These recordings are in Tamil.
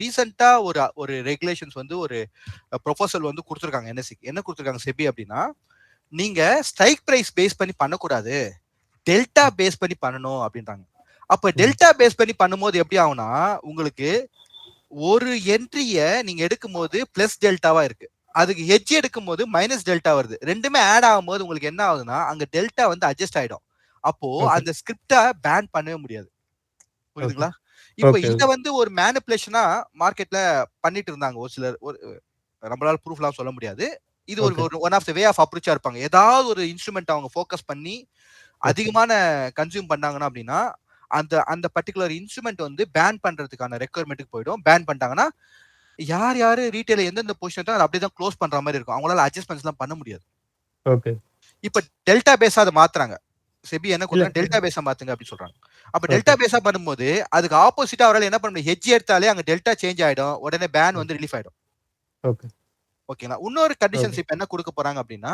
ரீசெண்டா ஒரு ரெகுலேஷன்ஸ் வந்து ஒரு ப்ரொபோசல் வந்து கொடுத்துருக்காங்க என்எஸ்சிக்கு. என்ன கொடுத்துருக்காங்க செபி அப்படின்னா, நீங்க ஸ்ட்ரைக் பிரைஸ் பேஸ் பண்ணி பண்ணக்கூடாது, டெல்டா பேஸ் பண்ணி பண்ணணும் அப்படின்றாங்க. அப்ப டெல்டா பேஸ் பண்ணி பண்ணும்போது எப்படி ஆகும்னா, உங்களுக்கு ஒரு என்ட்ரிய நீங்க எடுக்கும்போது பிளஸ் டெல்டாவா இருக்கு, அதுக்கு ஹெட்ஜ் எடுக்கும்போது மைனஸ் டெல்டா வருது. ரெண்டுமே ஆட் ஆகும்போது உங்களுக்கு என்ன ஆகுதுன்னா, அங்க டெல்டா வந்து அட்ஜஸ்ட் ஆயிடும். அப்போ அந்த ஸ்கிரிப்டை பேன் பண்ணவே முடியாது. புரியுதுங்களா? இப்போ இத வந்து ஒரு மேனிபுலேஷனா மார்க்கெட்ல பண்ணிட்டு இருந்தாங்க ஒரு சிலர். நம்மளால ப்ரூஃப்லாம் சொல்ல முடியாது. இது ஒரு one of the way of அப்ரோச்சா இருப்பாங்க. ஏதாவது ஒரு இன்ஸ்ட்ருமெண்ட் அவங்க ஃபோக்கஸ் பண்ணி அதிகமான கன்சியூம் பண்ணாங்கன்னா அப்படின்னா, அந்த அந்த பர்டிகுலர் இன்ஸ்ட்ருமெண்ட் வந்து பேன் பண்றதுக்கான ரெக்யர்மெண்ட்டுக்கு போயிடும். பேன் பண்ணிட்டாங்கன்னா, யார் யாரு ரீட்டைல எந்தெந்த பொசிஷன் அதை அப்படியே தான் க்ளோஸ் பண்ற மாதிரி இருக்கும். அவங்களால அட்ஜஸ்ட்மெண்ட்ஸ்லாம் பண்ண முடியாது. இப்ப டெல்டா பேஸா அதை மாத்துறாங்க. செபி என்ன கொடுக்குறாங்க, டெல்டா பேஸா மாத்துங்க அப்படின்னு சொல்றாங்க. அப்ப டெல்டா பேஸா பண்ணும்போது அதுக்கு ஆப்போசிட்டா அவரால் என்ன பண்ண முடியும், ஹெட்ஜ் எடுத்தாலே அங்க டெல்டா சேஞ்ச் ஆயிடும், உடனே பேன் வந்து ரிலீஃப் ஆயிடும். ஓகேங்களா? இன்னொரு கண்டிஷன்ஸ் இப்ப என்ன கொடுக்க போறாங்க அப்படின்னா,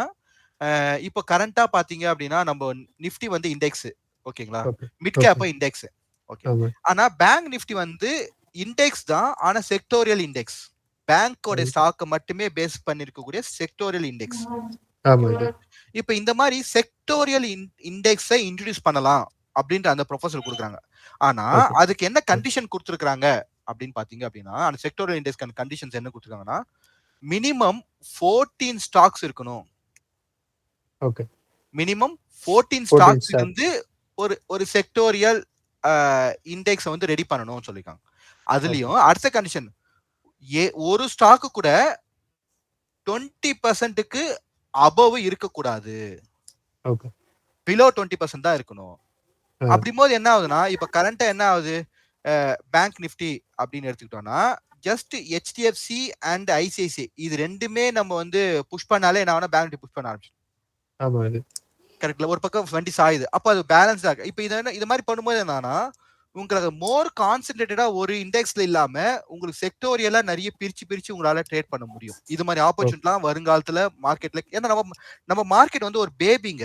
இப்போ கரண்டா பாத்தீங்க அப்படின்னா நம்ம நிஃப்டி வந்து இண்டெக்ஸ், ஓகேங்களா, மிட் கேப் இண்டெக்ஸ், ஓகே. ஆனா பேங்க் நிஃப்டி வந்து இண்டெக்ஸ் தான், ஆனா செக்டோரியல் இண்டெக்ஸ். பேங்கோட ஸ்டாக் மட்டுமே பேஸ் பண்ணிருக்கக்கூடிய செக்டோரியல் இண்டெக்ஸ். இப்ப இந்த மாதிரி செக்டோரியல் இண்டெக்ஸை இன்ட்ரோடியூஸ் பண்ணலாம் அப்படின்ற அந்த ப்ரொபோசல் கொடுக்குறாங்க. ஆனா அதுக்கு என்ன கண்டிஷன் கொடுத்துருக்காங்க அப்படின்னு பாத்தீங்க அப்படின்னா, அந்த செக்டோரியல் இண்டெக்ஸ்க்கான கண்டிஷன்ஸ் என்ன கொடுத்துருக்காங்கன்னா, மினிமம் 14 ஸ்டாக்ஸ் இருக்கணும். மினிமம் 14 ஸ்டாக்ஸ் இருந்து ஒரு செக்டோரியல் இண்டெக்ஸ் வந்து ரெடி பண்ணணும்னு சொல்லிருக்காங்க. அதுலயும் அடுத்த கண்டிஷன், ஒரு ஸ்டாக்கு கூட 20%க்கு அபவ் இருக்கக்கூடாது. பிலோ 20% தான் இருக்கணும். அப்படிம்போது என்ன ஆகுதுன்னா, இப்ப கரண்டா என்ன ஆகுது, பேங்க் நிஃப்டி அப்படின்னு எடுத்துக்கிட்டோம்னா, ஜஸ்ட் HDFC அண்ட் ICICI இது ரெண்டுமே நம்ம வந்து புஷ் பண்ணாலே என்ன ஆகும்னா, பேங்க் நிஃப்டி புஷ் பண்ண ஆரம்பிச்சிடும். கரெக்ட்ல, ஒரு பக்கம் வண்டி சாயுது. அப்ப அது பேலன்ஸ்டா இருக்கு. இப்ப இது மாதிரி பண்ணும்போது என்னன்னா, உங்களுக்கு மோர் கான்சென்ட்ரேட்டடா ஒரு இண்டெக்ஸ்ல இல்லாம உங்களுக்கு செக்டோரியலா நிறைய பிரிச்சு உங்களால ட்ரேட் பண்ண முடியும். இது மாதிரி ஆப்பர்ச்சுனிட்டிலாம் வருங்காலத்துல மார்க்கெட்ல, ஏன்னா நம்ம மார்க்கெட் வந்து ஒரு பேபிங்க.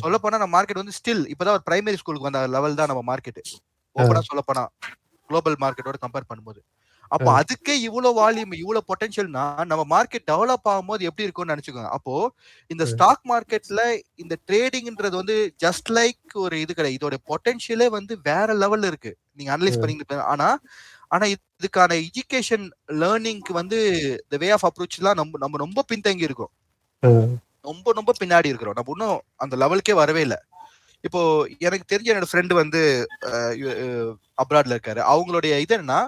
சொல்ல போனா நம்ம மார்க்கெட் வந்து ஸ்டில் இப்பதான் ஒரு பிரைமரி ஸ்கூலுக்கு வந்த லெவல் தான் நம்ம மார்க்கெட். ஓப்பனா சொல்ல போனா குளோபல் மார்க்கெட்டோட கம்பேர் பண்ணும்போது, அப்போ அதுக்கே இவ்வளவு வால்யூம், இவ்வளவு பொட்டன்ஷியல்னா நம்ம மார்க்கெட் டெவலப் ஆகும்போது எப்படி இருக்கும்னு நினைச்சுக்கோங்க. அப்போ இந்த ஸ்டாக் மார்க்கெட்ல இந்த ட்ரேடிங்ன்றது வந்து ஜஸ்ட் லைக் ஒரு இது கிடையாது, இதோட பொட்டன்ஷியலே வந்து வேற லெவல்ல இருக்கு. நீங்க அனலைஸ் பண்ணீங்க. ஆனா இதுக்கான எஜுகேஷன் லேர்னிங்க்கு வந்து தி வே ஆஃப் அப்ரோச்லாம் நம்ம ரொம்ப பின்தங்கி இருக்கோம். ரொம்ப பின்னாடி இருக்கிறோம். நம்ம இன்னும் அந்த லெவலுக்கே வரவே இல்லை. இப்போ எனக்கு தெரிஞ்ச என்னோட ஃப்ரெண்டு வந்து அப்ராட்ல இருக்காரு. அவங்களுடைய இது என்னன்னா,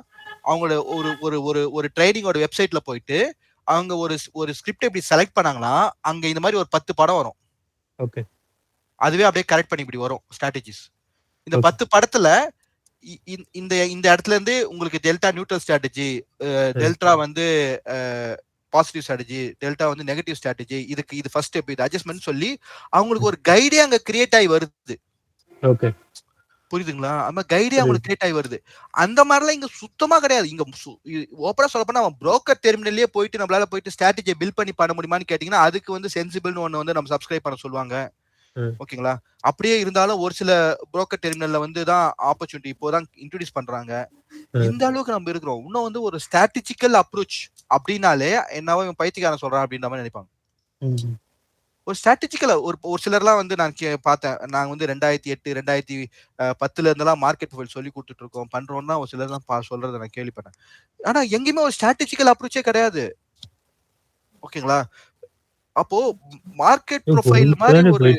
அவங்களோட ஒரு ஒரு ஒரு ஒரு ட்ரேடிங்கோட வெப்சைட்ல போயிட்டு அவங்க ஒரு ஸ்கிரிப்ட் எப்படி செலக்ட் பண்ணாங்களா, அங்க இந்த மாதிரி ஒரு 10 படம் வரும். அதுவே அப்படியே கரெக்ட் பண்ணி இப்படி வரும் ஸ்ட்ராட்டஜிஸ். இந்த 10 படத்துல இந்த இந்த இடத்துல இருந்து உங்களுக்கு டெல்டா நியூட்ரல் ஸ்ட்ராட்டஜி, டெல்டா வந்து பாசிட்டிவ் ஸ்ட்ராட்டஜி, டெல்டா வந்து நெகட்டிவ் ஸ்ட்ராட்டஜி, இது ஃபர்ஸ்ட் ஸ்டெப், இது அட்ஜஸ்ட்மென்ட் சொல்லி அவங்களுக்கு ஒரு கைடே அங்க கிரியேட் ஆகி வருது. புரியுதுங்களா? அந்த கைடே அவங்களுக்கு கிரியேட் ஆகி வருது. அந்த மாதிரிலாம் இங்க சுத்தமா கிடையாது. இங்க ஓப்பனா சொல்ல போனா அவன் புரோக்கர் டெர்மினல்லே போயிட்டு நம்மளால போயிட்டு ஸ்ட்ராட்டஜியை பில்ட் பண்ணி பண்ண முடியுமான்னு கேட்டீங்கன்னா, அதுக்கு வந்து சென்சிபிள்னு ஒன்னு வந்து நம்ம சப்ஸ்கிரைப் பண்ண சொல்லுவாங்க. ஓகேங்களா? அப்படியே இருந்தாலும் ஒரு சில புரோக்கர் டெர்மினல்ல வந்து தான் ஆப்பர்ச்சுனிட்டி இப்போதான் இன்ட்ரோடியூஸ் பண்றாங்க. இந்த அளவுக்கு நம்ம இருக்கிறோம். இன்னும் வந்து ஒரு ஸ்ட்ராட்டஜிக்கல் அப்ரோச் அப்படின்னாலே என்னவோ இவன் பைத்தியக்காரன் சொல்றான் அப்படின்ற மாதிரி நினைப்பாங்க. ஒரு ஸ்ட்ராட்டஜிக்கலா ஒரு சிலர்லாம் வந்து நான் பார்த்தேன். நாங்க வந்து 2008 2010ல இருந்தெல்லாம் மார்க்கெட் ப்ரொஃபைல் சொல்லி கொடுத்துட்டு இருக்கோம், பண்றோம்னா ஒரு சிலர் தான் சொல்றதை நான் கேள்விப்பட்டேன். ஆனா எங்கேயுமே ஒரு ஸ்ட்ராட்டஜிக்கல் அப்ரோச்சே கிடையாது. ஓகேங்களா? அப்போ மார்க்கெட் ப்ரொஃபைல் மாதிரி ஒரு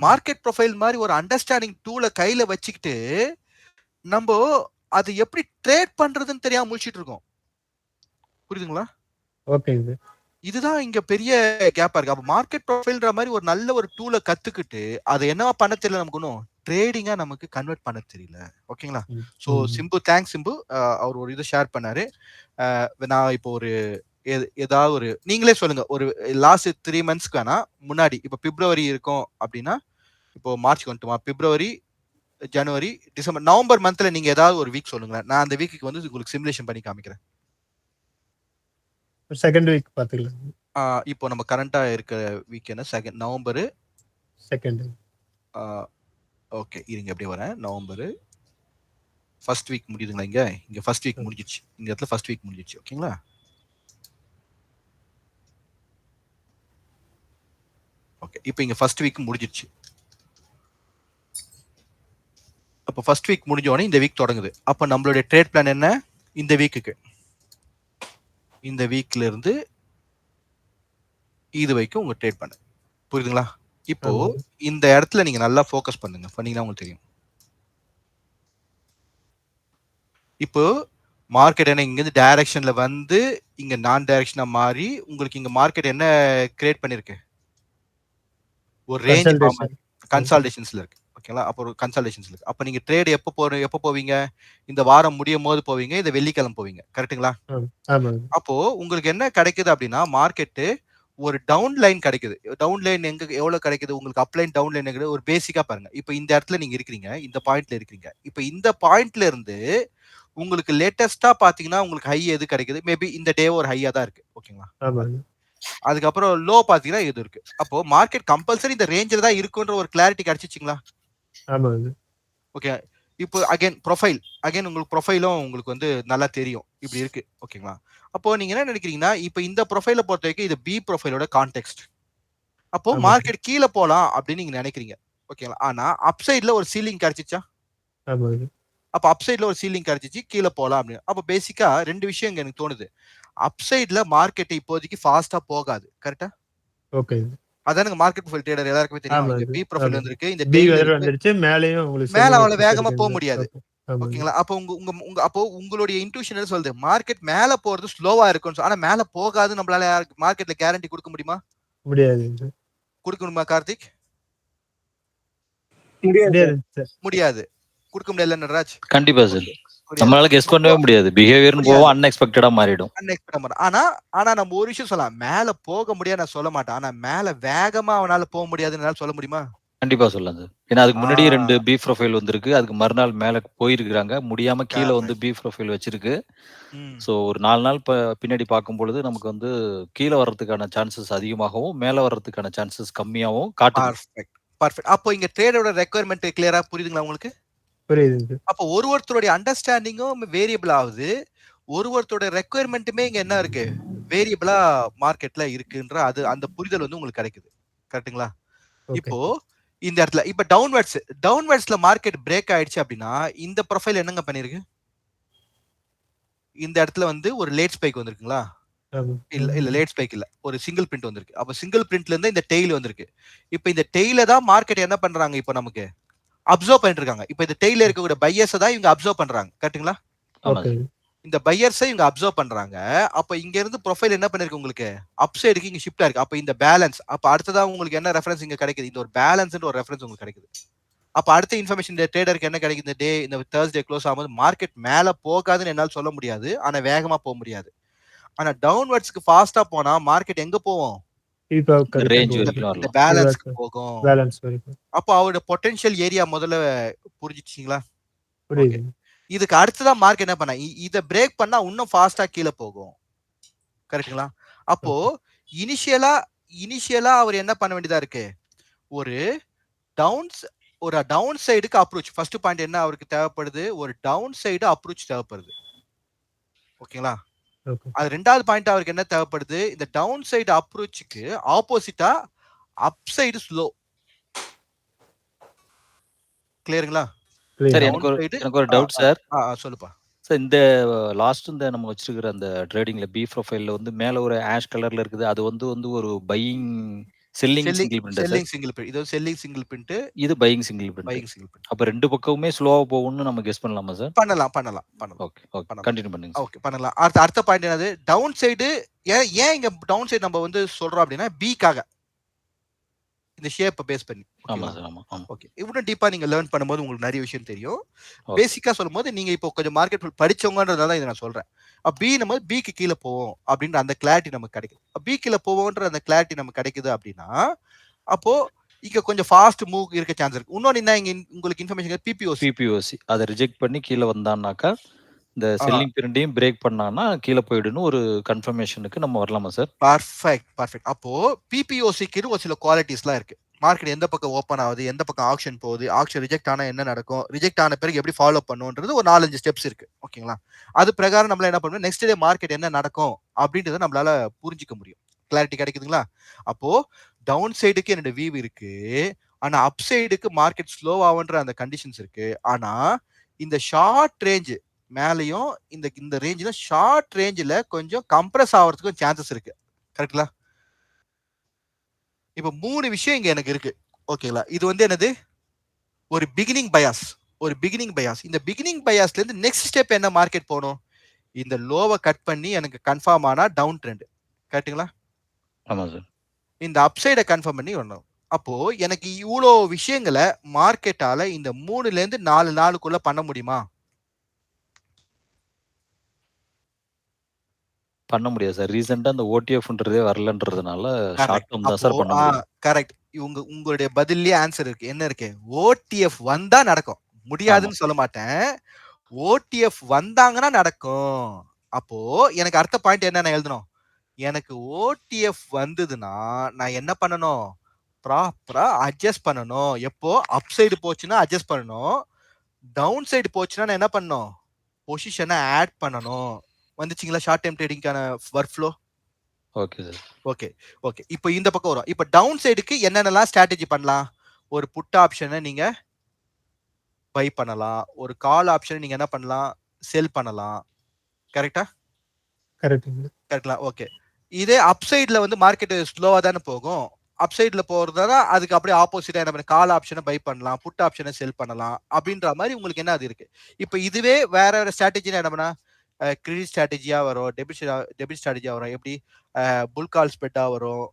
மார்க்கெட் ப்ரொஃபைல் மாதிரி ஒரு அண்டர்ஸ்டாண்டிங் டூலை கையில வச்சுக்கிட்டு நம்ம அது எப்படி ட்ரேட் பண்றதுன்னு தெரியாம முழிச்சிட்டு இருக்கோம். புரியுதுங்களா? இதுதான் இங்க பெரிய கேப்பா இருக்கு. அப்ப மார்க்கெட் ப்ரொஃபைல்ன்ற மாதிரி ஒரு நல்ல ஒரு டூலை கத்துக்கிட்டு அதை என்னவா பண்ண தெரியல, நமக்கு இன்னும் ட்ரேடிங்கா நமக்கு கன்வெர்ட் பண்ண தெரியல. ஓகேங்களா? So Simbu, thanks Simbu. அவர் ஒரு இதை ஷேர் பண்ணாரு. நான் இப்போ ஒரு ஏதாவது ஒரு நீங்களே சொல்லுங்க, ஒரு லாஸ்ட் 3 மந்த்ஸ்க்கு வேணா முன்னாடி, இப்போ பிப்ரவரி இருக்கும் அப்படின்னா, இப்போ மார்ச் வந்துட்டுமா, பிப்ரவரி, ஜனவரி, டிசம்பர், நவம்பர் மந்த்ல நீங்க ஏதாவது ஒரு வீக் சொல்லுங்களேன். நான் அந்த வீக்கு வந்து உங்களுக்கு சிமுலேஷன் பண்ணி காமிக்கிறேன். செகண்ட் வீக் பாத்துக்கலாம். இப்போ நம்ம கரண்டா இருக்க வீக் என்ன, நவம்பர் செகண்ட். ஓகே, இருங்க அப்படியே வரேன். நவம்பர் ஃபர்ஸ்ட் வீக் முடியுதுங்களா? இங்க ஃபர்ஸ்ட் வீக் முடிஞ்சிச்சு. இந்த இடத்துல ஃபர்ஸ்ட் வீக் முடிஞ்சிச்சு. ஓகேங்களா? ஓகே. இப்போ இங்க ஃபர்ஸ்ட் வீக் முடிஞ்சிச்சு. அப்போ ஃபர்ஸ்ட் வீக் முடிஞ்ச உடனே இந்த வீக் தொடங்குது. அப்போ நம்மளுடைய ட்ரேட் பிளான் என்ன? இந்த வீக்குக்கு. இந்த வீக்ல இருந்து இது வரைக்கும் உங்க ட்ரேட் பிளான். புரியுதுங்களா? இப்போ இந்த இடத்துல நீங்க நல்லா ஃபோக்கஸ் பண்ணுங்க. பண்ணீங்கன்னா உங்களுக்கு தெரியும். இப்போ மார்க்கெட் என்ன இங்கிருந்து டைரக்ஷன்ல வந்து இங்க நான் டைரக்ஷனா மாறி உங்களுக்கு இங்க மார்க்கெட் என்ன கிரியேட் பண்ணிருக்கு? ஒரு ரேஞ்ச் கன்சால்டேஷன்ஸ்ல இருக்கு. ஓகேங்களா? அப்போ ஒரு கன்சால்டேஷன்ஸ்ல இருக்கு. அப்ப நீங்க ட்ரேட் எப்போ போவீங்க? இந்த வாரம் முடியும்போது போவீங்க. இந்த வெள்ளிக்கிழமை போவீங்க. கரெக்ட்டுங்களா? அப்போ உங்களுக்கு என்ன கிடைக்குது அப்படின்னா, மார்க்கெட் ஒரு டவுன் லைன் கிடைக்குது. டவுன் லைன் எவ்வளவு கிடைக்குது? உங்களுக்கு அப் லைன், டவுன் லைன் கிடைக்குது. ஒரு பேசிக்கா பாருங்க. இப்போ இந்த இடத்துல நீங்க இருக்கிறீங்க. இந்த பாயிண்ட்ல இருக்கிறீங்க. இப்போ இந்த பாயிண்ட்ல இருந்து உங்களுக்கு லேட்டஸ்டா பாத்தீங்கன்னா உங்களுக்கு ஹை எது கிடைக்குது? மேபி இந்த டே ஒரு ஹையா தான் இருக்கு. ஓகேங்களா? அதுக்கப்புறம் லோ பாத்தீங்கன்னா இது இருக்கு. அப்போ மார்க்கெட் கம்பல்சரி இந்த ரேஞ்சில தான் இருக்குன்ற ஒரு கிளாரிட்டி கிடைச்சிச்சுங்களா? ஓகே. இப்போ அகைன் உங்களுக்கு ப்ரொஃபைலும் உங்களுக்கு வந்து நல்லா தெரியும். இப்படி இருக்கு. ஓகேங்களா? அப்போ நீங்க என்ன நினைக்கிறீங்கன்னா, இப்போ இந்த ப்ரொஃபைல பொறுத்தவரைக்கும் இது பி ப்ரொஃபைலோட கான்டெக்ஸ்ட். அப்போ மார்க்கெட் கீழ போலாம் அப்படின்னு நீங்க நினைக்கிறீங்க. ஓகேங்களா? ஆனா அப்சைட்ல ஒரு சீலிங் கிடைச்சிச்சா? அப்ப அப்சைட்ல ஒரு சீலிங் கிடைச்சிச்சு, கீழ போலாம் அப்படின்னு. அப்ப பேசிக்கா 2 விஷயம் இங்க எனக்கு தோணுது. அப்சைட்ல மார்க்கெட் இப்போதைக்கு ஃபாஸ்டா போகாது. கரெக்ட்டா? ஓகே. அதானங்க மார்க்கெட் ப்ரொஃபைல் ட்ரேடர் எல்லாருக்குமே தெரியும். இங்க பி ப்ரொஃபைல் வந்திருக்கு. இந்த பி டெய்ல் வேற இருக்கு. வந்துருச்சு. மேலயும் உங்களுக்கு மேல செல்லிங் அவ்வளவு எக்ஸஸ் வேகமா போ இருக்குங்க. முடியாது. ஆமாங்க. ஓகேங்களா? அப்போ அப்போ உங்களுடைய இன்ட்யூஷன் என்ன சொல்லுது? மார்க்கெட் மேல போறது ஸ்லோவா இருக்கும்னு. ஆனா மேல போகாது நம்மளால மார்க்கெட்ல கேரண்டி கொடுக்க முடியுமா? முடியாதுங்க. கொடுக்கணுமா கார்த்திக்? முடியாது சார். முடியாது. கொடுக்க முடியல நடராஜ். கண்டிப்பா சார். நம்மளால கெஸ் பண்ணவே முடியாது. பிஹேவியர்னு போவோம், அன்எக்ஸ்பெக்டடா மாறிடும். ஆனா நம்ம ஒரு விஷயம் சொல்லலாம். மேல போக முடியாது நான் சொல்ல மாட்டேன். ஆனா மேல வேகமா அவனால போக முடியாதுன்னு சொல்ல முடியுமா? கண்டிப்பா சொல்லலாம் சார். ஏன்னா அதுக்கு முன்னாடியே 2 பி ப்ரொஃபைல் வந்திருக்கு. அதுக்கு மறுநாள் மேல போயிருக்காங்க. முடியாம கீழ வந்து பி ப்ரொஃபைல் வச்சிருக்கு. சோ ஒரு 4 நாள் பின்னாடி பார்க்கும்பொழுது நமக்கு வந்து கீழ வர்றதுக்கான சான்சஸ் அதிகமாகவும், மேல வர்றதுக்கான சான்சஸ் கம்மியாவும் காட்டுது. பர்ஃபெக்ட். அப்போ இங்க ட்ரேடரோட ரெக்யர்மென்ட் கிளியரா புரியுதுங்களா உங்களுக்கு? புரியுதுங்க. அப்போ ஒருத்தருடைய அண்டர்ஸ்டாண்டிங்கும் வேரியபிள் ஆகுது. ஒருத்தரோட ரெக்யர்மென்ட்டுமே இங்க என்ன இருக்கு? வேரியபிளா மார்க்கெட்ல இருக்குன்ற அந்த புரிதல் வந்து உங்களுக்கு கிடைக்குது. கரெக்ட்டுங்களா? இப்போ இந்த இடத்துல இப்ப டவுன்வர்ட்ஸ்ல மார்க்கெட் பிரேக் ஆயிடுச்சு அப்படின்னா இந்த ப்ரொஃபைல் என்னங்க பண்ணிருக்கு? இந்த இடத்துல வந்து ஒரு லேட் ஸ்பைக் வந்திருக்குங்களா? இல்ல லேட் ஸ்பைக் இல்ல. ஒரு சிங்கிள் பிரிண்ட் வந்திருக்கு. அப்ப சிங்கிள் பிரிண்ட்ல இருந்து இந்த டெய்ல் வந்திருக்கு. இப்ப இந்த டெய்ல தான் மார்க்கெட் என்ன பண்றாங்க இப்போ நமக்கு? அப்சர்வ் பண்ணிட்டு இருக்காங்க. இப்ப இந்த டெய்ல இருக்கக்கூடிய பையர்ஸ் தான் இவங்க அப்சர்வ் பண்றாங்க. கரெக்ட்டுங்களா? இந்த பையர்ஸை இவங்க அப்சர்வ் பண்றாங்க. அப்ப இங்க இருந்து ப்ரொஃபைல் என்ன பண்ணிருக்கு உங்களுக்கு? அப் சைடுக்கு இங்க ஷிஃப்ட் ஆயிருக்கு. அப்ப இந்த பேலன்ஸ் அப்ப அடுத்ததா உங்களுக்கு என்ன ரெஃபரன்ஸ் இங்க கிடைக்குது? இந்த ஒரு பேலன்ஸ்ன்ற ஒரு ரெஃபரன்ஸ் உங்களுக்கு கிடைக்குது. அப்ப அடுத்த இன்ஃபர்மேஷன் இந்த ட்ரேடருக்கு என்ன கிடைக்குது? இந்த தேர்ஸ்டே க்ளோஸ் ஆகும்போது மார்க்கெட் மேல போகாதுன்னு என்னால சொல்ல முடியாது. ஆனா வேகமா போக முடியாது. ஆனா டவுன்வர்ட்ஸ்க்கு ஃபாஸ்டா போனா மார்க்கெட் எங்க போகும்? ரேஞ்ச் வரைக்கும் இந்த வரலாம். பேலன்ஸ்க்கு போகும். அப்ப அவரோட பொட்டன்ஷியல் ஏரியா முதல்ல புரிஞ்சிச்சீங்களா? ஓகே. இதுக்கு அடுத்ததா மார்க்கெட் என்ன பண்ணா? இத பிரேக் பண்ணா இன்னும் ஃபாஸ்டா கீழ போகும். கரெக்ட்டுங்களா? அப்போ இனிஷியலா அவர் என்ன பண்ண வேண்டியதா இருக்கு? ஒரு டவுன் சைடுக்கு அப்ரோச். ஃபர்ஸ்ட் பாயிண்ட் என்ன அவருக்கு தேவைப்படுது? ஒரு டவுன் சைடு அப்ரோச் தேவைப்படுது. ஓகேங்களா? அது ரெண்டாவது பாயிண்ட் அவருக்கு என்ன தேவைப்படுது? இந்த டவுன் சைடு அப்ரோச்சுக்கு ஆப்போசிட்டா அப் சைடு ஸ்லோ. கிளியருங்களா? சார் எனக்கு ஒரு டவுட் சார். சொல்லுப்பா. சார் இந்த லாஸ்ட் நம்ம வச்சிருக்கிற அந்த ட்ரேடிங்ல பி ப்ரொஃபைல்ல வந்து மேல ஒரு ஆஷ் கலர்ல இருக்குது. அது வந்து ஒரு buying selling single print sir. Selling single print. இது செல்லிங் சிங்கிள் பிரிண்ட். இது பையிங் சிங்கிள் பிரிண்ட். அப்ப 2 பக்கமுமே ஸ்லோவா போகும்னு நம்ம கெஸ் பண்ணலாமா சார்? பண்ணலாம். ஓகே. கண்டினியூ பண்ணுங்க. ஓகே பண்ணலாம். அடுத்த பாயிண்ட் என்னது? டவுன் சைடு ஏன் இங்க டவுன் சைடு நம்ம வந்து சொல்றோம் அப்படின்னா பிக்காக. இந்த ஷேப்பை பேஸ் பண்ணி. ஆமா சார். ஆமா. ஓகே. இன்னும் டீப்பா நீங்க லேர்ன் பண்ணும்போது உங்களுக்கு நிறைய விஷயம் தெரியும். பேசிக்கா சொல்லும்போது நீங்க இப்போ கொஞ்சம் மார்க்கெட் படிச்சவங்கன்றதால இதை நான் சொல்றேன். பி நம்ம பிக்கு கீழே போவோம் அப்படின்ற அந்த கிளாரிட்டி நமக்கு கிடைக்குது. பி கீழே போவோன்ற அந்த கிளாரிட்டி நமக்கு கிடைக்குது அப்படின்னா அப்போ இங்க கொஞ்சம் ஃபாஸ்ட் மூவ் இருக்க சான்ஸ் இருக்கு. இன்னொன்னு என்ன இங்க உங்களுக்கு இன்ஃபர்மேஷன் பிபிஓசி அதை ரிஜெக்ட் பண்ணி கீழே வந்தான்னாக்கா இந்த செல்லிங் பீரியடையும் பிரேக் பண்ணான்னா கீழே போயிடுன்னு ஒரு கன்ஃபர்மேஷனுக்கு நம்ம வரலாமா சார்? பர்ஃபெக்ட். அப்போ பிபிஓசிக்கு ஒரு சில குவாலிட்டிஸ்லாம் இருக்கு. மார்க்கெட் எந்த பக்கம் ஓப்பன் ஆகுது, எந்த பக்கம் ஆக்ஷன் போகுது, ஆக்ஷன் ரிஜெக்ட் ஆனா என்ன நடக்கும், ரிஜெக்ட் ஆன பிறகு எப்படி ஃபாலோ பண்ணுன்றது ஒரு 4-5 ஸ்டெப்ஸ் இருக்கு. ஓகேங்களா? அது பிரகாரம் நம்மள என்ன பண்ணணும், நெக்ஸ்ட் டே மார்க்கெட் என்ன நடக்கும் அப்படின்றத நம்மளால புரிஞ்சுக்க முடியும். கிளாரிட்டி கிடைக்குதுங்களா? அப்போ டவுன் சைடுக்கு என்னோட வியூ இருக்கு. ஆனா அப் சைடுக்கு மார்க்கெட் ஸ்லோ ஆகுன்ற அந்த கண்டிஷன்ஸ் இருக்கு. ஆனா இந்த ஷார்ட் ரேஞ்ச் மேலயும் இந்த இந்த ரேஞ்சில ஷார்ட் ரேஞ்சில கொஞ்சம் கம்ப்ரஸ் ஆகிறதுக்கும் சான்சஸ் இருக்கு. கரெக்ட்டுங்களா? இப்ப 3 விஷயம் இங்க எனக்கு இருக்கு. ஓகேங்களா? இது வந்து என்னது? ஒரு பிகினிங் பயாஸ். ஒரு பிகினிங் பயாஸ். இந்த பிகினிங் பயாஸ்ல இருந்து நெக்ஸ்ட் ஸ்டெப் என்ன மார்க்கெட் போணும்? இந்த லோவ கட் பண்ணி எனக்கு கன்ஃபார்ம் ஆனா டவுன் ட்ரெண்ட். கரெக்ட்டுங்களா? ஆமா சார். இந்த அப்சைட கன்ஃபார்ம் பண்ணி வரணும். அப்போ எனக்கு இவ்ளோ விஷயங்கள மார்க்கெட்டால இந்த 3ல இருந்து 4 நாளுக்குள்ள பண்ண முடியுமா? பண்ண முடியாது சார். ரீசென்ட்டா அந்த ஓடிஎஃப்ன்றதே வரலன்றதுனால ஷார்ட் கரெக்ட். டெர்ம் தான் அப்போ சார் பண்ண முடியும். கரெக்ட். உங்களுடைய பதில்லயே ஆன்சர் இருக்கு. என்ன இருக்கு? ஓடிஎஃப் வந்தா நடக்கும். ஆமா. முடியாதுன்னு சொல்ல மாட்டேன். ஓடிஎஃப் வந்தாங்கன்னா நடக்கும். அப்போ எனக்கு அடுத்த பாயிண்ட் என்ன நான் எழுதணும்? எனக்கு ஓடிஎஃப் வந்ததுன்னா நான் என்ன பண்ணணும்? ப்ராப்பரா அட்ஜஸ்ட் பண்ணணும். எப்போ அப் சைடு போச்சுன்னா அட்ஜஸ்ட் பண்ணணும். டவுன் சைடு போச்சுன்னா நான் என்ன பண்ணணும்? பொசிஷன ஆட் பண்ணணும். வந்துச்சுங்களா ஷார்ட் டைம் ட்ரேடிங்கான work flow? Okay sir. Okay, okay. இப்போ இந்த பக்கம் வரும். இப்போ டவுன் சைடுக்கு என்னென்னலாம் ஸ்ட்ராட்டஜி பண்ணலாம்? ஒரு புட் ஆப்ஷன நீங்க பை பண்ணலாம். ஒரு கால் ஆப்ஷன நீங்க என்ன பண்ணலாம்? செல் பண்ணலாம். கரெக்ட்டா? கரெக்ட்டுங்க. கரெக்ட்ங்களா? ஓகே. இதே அப் சைடுல வந்து மார்க்கெட் ஸ்லோவா தானே போகும். அப் சைடுல போறதுனா அதுக்கு அப்படியே ஆப்போசிட்டா என்ன பண்ண கால் ஆப்ஷன பை பண்ணலாம். புட் ஆப்ஷன செல் பண்ணலாம். அப்படின்ற மாரி உங்களுக்கு என்ன அது இருக்கு. இப்போ இதுவே வேற வேற ஸ்ட்ராட்டஜினா என்ன பண்ணா கிரெடிட் ஸ்ட்ராட்டஜியா வரும். டெபிட் ஸ்ட்ராட்டஜியா வரும். எப்படி புல் கால் ஸ்ப்ரெட்டா வரும்.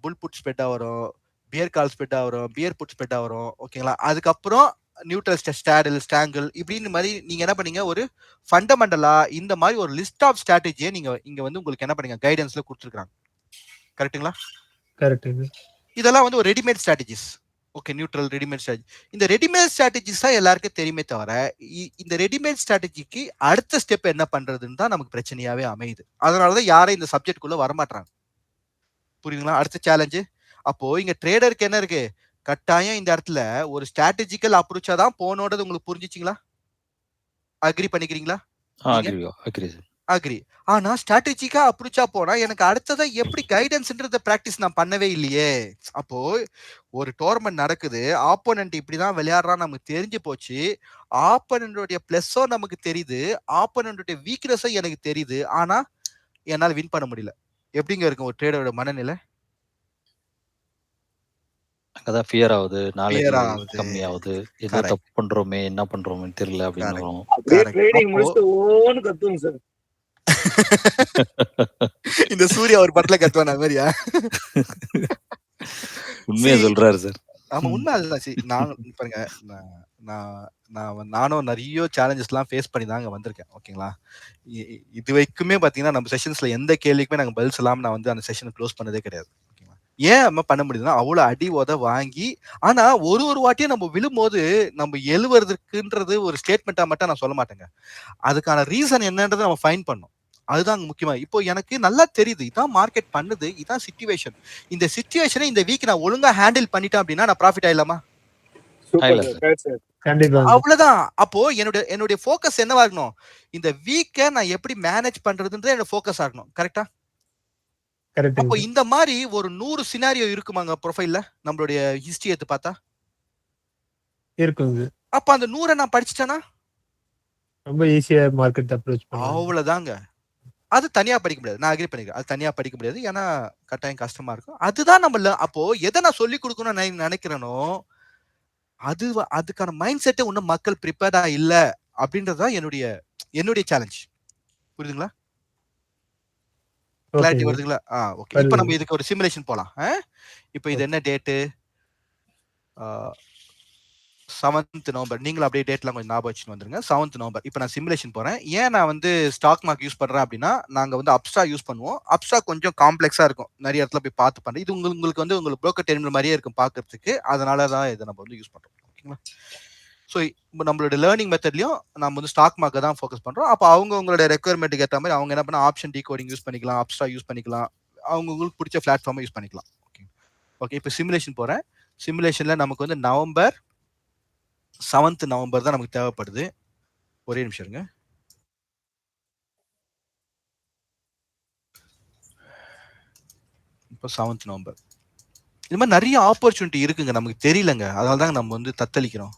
புல் புட் ஸ்ப்ரெட்டா வரும். பியர் கால் ஸ்ப்ரெட்டா வரும். பியர் புட் ஸ்ப்ரெட்டா வரும். ஓகேங்களா? அதுக்கப்புறம் நியூட்ரல் ஸ்டாடில் ஸ்டாங்கிள் இப்படின்னு மாதிரி நீங்க என்ன பண்ணீங்க ஒரு ஃபண்டமெண்டலா இந்த மாதிரி ஒரு லிஸ்ட் ஆஃப் ஸ்ட்ராட்டஜியை நீங்க இங்க வந்து உங்களுக்கு என்ன பண்ணீங்க கைடன்ஸ்ல கொடுத்துருக்காங்க. கரெக்ட்டுங்களா? கரெக்ட்டுங்க. இதெல்லாம் வந்து ஒரு readymade strategies. Okay neutral readymade strategy. இந்த ரெடிமேட் ஸ்ட்ராட்டஜிஸ் தான் எல்லாருக்கும் தெரியுமே தவிர இந்த ரெடிமேட் ஸ்ட்ராட்டஜிக்கு அடுத்த ஸ்டெப் என்ன பண்றதுன்னு தான் நமக்கு பிரச்சனையாவே அமையுது. அதனாலதான் யாரும் இந்த சப்ஜெக்ட் குள்ள வரமாட்டாங்க. புரியுதுங்களா? அடுத்த சேலஞ்சு. அப்போ இங்க ட்ரேடருக்கு என்ன இருக்கு? கட்டாயம் இந்த இடத்துல ஒரு ஸ்ட்ராட்டஜிக்கல் அப்ரோச்சா தான் போனோன்றது உங்களுக்கு புரிஞ்சுச்சுங்களா? அக்ரி பண்ணிக்கிறீங்களா? நீங்க? Agree sir. அக்ரி. ஆனா ஸ்ட்ராட்டஜிக்கா அப்ரோச்சா போனா எனக்கு அடுத்ததா எப்படி கைடன்ஸ்ன்றத பிராக்டிஸ் நான் பண்ணவே இல்லையே. அப்போ ஒரு டோர்னமெண்ட் நடக்குது. ஆப்போனன்ட் இப்படிதான் விளையாடுறான்னு நமக்கு தெரிஞ்சு போச்சு. ஆப்போனன்டோட பிளஸ்ஸோ நமக்கு தெரியுது. ஆப்போனன்டோட வீக்னஸோ எனக்கு தெரியுது. ஆனா என்னால வின் பண்ண முடியல. எப்படிங்க இருக்கும் ஒரு ட்ரேடரோட மனநிலை? அங்கதான் ஃபியர் ஆகுது. நாலேஜ் கிளியர் ஆகுது. கம்மியாகுது. ஏதோ கரெக்ட். தப்பு பண்றோமே, என்ன பண்றோமேன்னு தெரியல அப்படின்னு கரெக்ட். வரும். அப்படியே கரெக்ட். ட்ரேடிங் அப்போ முடிச்சுட்டு ஓன்னு கத்துங்க சார். இந்த சூர்யா ஒரு படத்துல கத்துவான மாதிரியா? உண்மையா சொல்றாரு சார். ஆமா உண்மை அதுதான். நான் பாருங்க நான் நானும் நிறைய சேலஞ்சஸ்லாம் ஃபேஸ் பண்ணி தாங்க வந்திருக்கேன். ஓகேங்களா? இது வரைக்குமே பாத்தீங்கன்னா நம்ம செஷன்ஸ்ல எந்த கேள்விக்குமே நாங்க பதில் சொல்லாம நான் வந்து அந்த செஷனை க்ளோஸ் பண்ணதே கிடையாது. ஓகேங்களா? ஏன் நம்ம பண்ண முடியுதுன்னா அவ்வளவு அடி உத வாங்கி ஆனா ஒரு வாட்டியும் நம்ம விழும்போது நம்ம எழுவுறதுக்குன்றது ஒரு ஸ்டேட்மெண்டா மட்டும் நான் சொல்ல மாட்டேங்க. அதுக்கான ரீசன் என்னன்றதை நம்ம ஃபைன் பண்ணணும். அதுதான் முக்கியமா. இப்போ எனக்கு நல்லா தெரியுது. இதான் மார்க்கெட் பண்ணுது. இதான் சிச்சுவேஷன். இந்த சிச்சுவேஷனை இந்த வீக் நான் ஒழுங்கா ஹேண்டில் பண்ணிட்டேன் அப்படின்னா நான் ப்ராஃபிட் ஆயிடலாமா? Super sir. Correct sir. கண்டிப்பா. அவ்வளவுதான். அப்போ என்னுடைய ஃபோக்கஸ் என்னவா இருக்கணும்? இந்த வீக்க நான் எப்படி மேனேஜ் பண்றதுன்றது என்னோட ஃபோக்கஸ் ஆகணும். கரெக்ட்டா? அப்போ கரெக்ட்டுங்க. இந்த மாதிரி ஒரு 100 சினாரியோ இருக்குமாங்க ப்ரொஃபைல்ல நம்மளுடைய ஹிஸ்டரி எடுத்து பார்த்தா? இருக்குங்க. அப்ப அந்த 100 நான் படிச்சிட்டேனா? ரொம்ப ஈஸியா மார்க்கெட் அப்ரோச் பண்ணலாம். அவ்வளவுதாங்க. அது தனியா படிக்க முடியாது. நான் அக்ரி பண்ணிக்கிறேன். அது தனியா படிக்க முடியாது. ஏன்னா கட்டாயம் கஷ்டமா இருக்கும். அதுதான் நம்ம அப்போ எதை நான் சொல்லிக் கொடுக்கணும்னு நினைக்கிறேனோ அதுக்கான மைண்ட் செட்டை இன்னும் மக்கள் ப்ரிப்பேர்டா இல்ல அப்படின்றதுதான் என்னுடைய சேலஞ்ச். புரியுதுங்களா? கிளாரிட்டி ஓகேங்க. வருதுங்களா? ஓகே. இப்போ வருது. நம்ம இதுக்கு ஒரு சிமுலேஷன் போலாம். இப்போ இது என்ன டேட்டு? 7th November. நீங்களும் அப்படியே டேட்லாம் கொஞ்சம் ஞாபகம் வச்சுட்டு வந்துருங்க. 7th November. இப்போ நான் சிமுலேஷன் போறேன். ஏன் நான் வந்து ஸ்டாக் மார்க் யூஸ் பண்றேன் அப்படின்னா நாங்க வந்து அப்ஸ்ட்ரா யூஸ் பண்ணுவோம். அப்ஸ்ட்ரா கொஞ்சம் காம்ப்ளெக்ஸா இருக்கும். நிறைய இடத்துல போய் பார்த்து பண்றேன். இது உங்களுக்கு வந்து உங்களுக்கு புரோக்கர் டெர்மினல் மாதிரியே இருக்கும் பார்க்கறதுக்கு. அதனால தான் இதை நம்ம வந்து யூஸ் பண்றோம். ஓகேங்களா? ஸோ நம்மளோட லேர்னிங் மெத்தட்லயும் நம்ம வந்து ஸ்டாக் மார்க்கை தான் ஃபோக்கஸ் பண்றோம். அப்போ அவங்களோட ரெக்குயர்மெண்ட்டுக்கு ஏற்ற மாதிரி அவங்க என்ன பண்ணா ஆப்ஷன் டிகோடிங் யூஸ் பண்ணிக்கலாம், அப்ஸ்ட்ரா யூஸ் பண்ணிக்கலாம், அவங்களுக்கு பிடிச்ச பிளாட்ஃபார்மை யூஸ் பண்ணிக்கலாம். ஓகே. ஓகே. இப்போ சிமுலேஷன் போறேன். சிமுலேஷன்ல நமக்கு வந்து நவம்பர் 7th நவம்பர் தான் நமக்கு தேவைப்படுது. ஒரே நிமிஷம் இருங்க. இப்போ 7th நவம்பர். இது மாதிரி நிறைய ஆப்பர்ச்சுனிட்டி இருக்குங்க, நமக்கு தெரியலங்க. அதனால தான் நம்ம வந்து தத்தளிக்கிறோம்.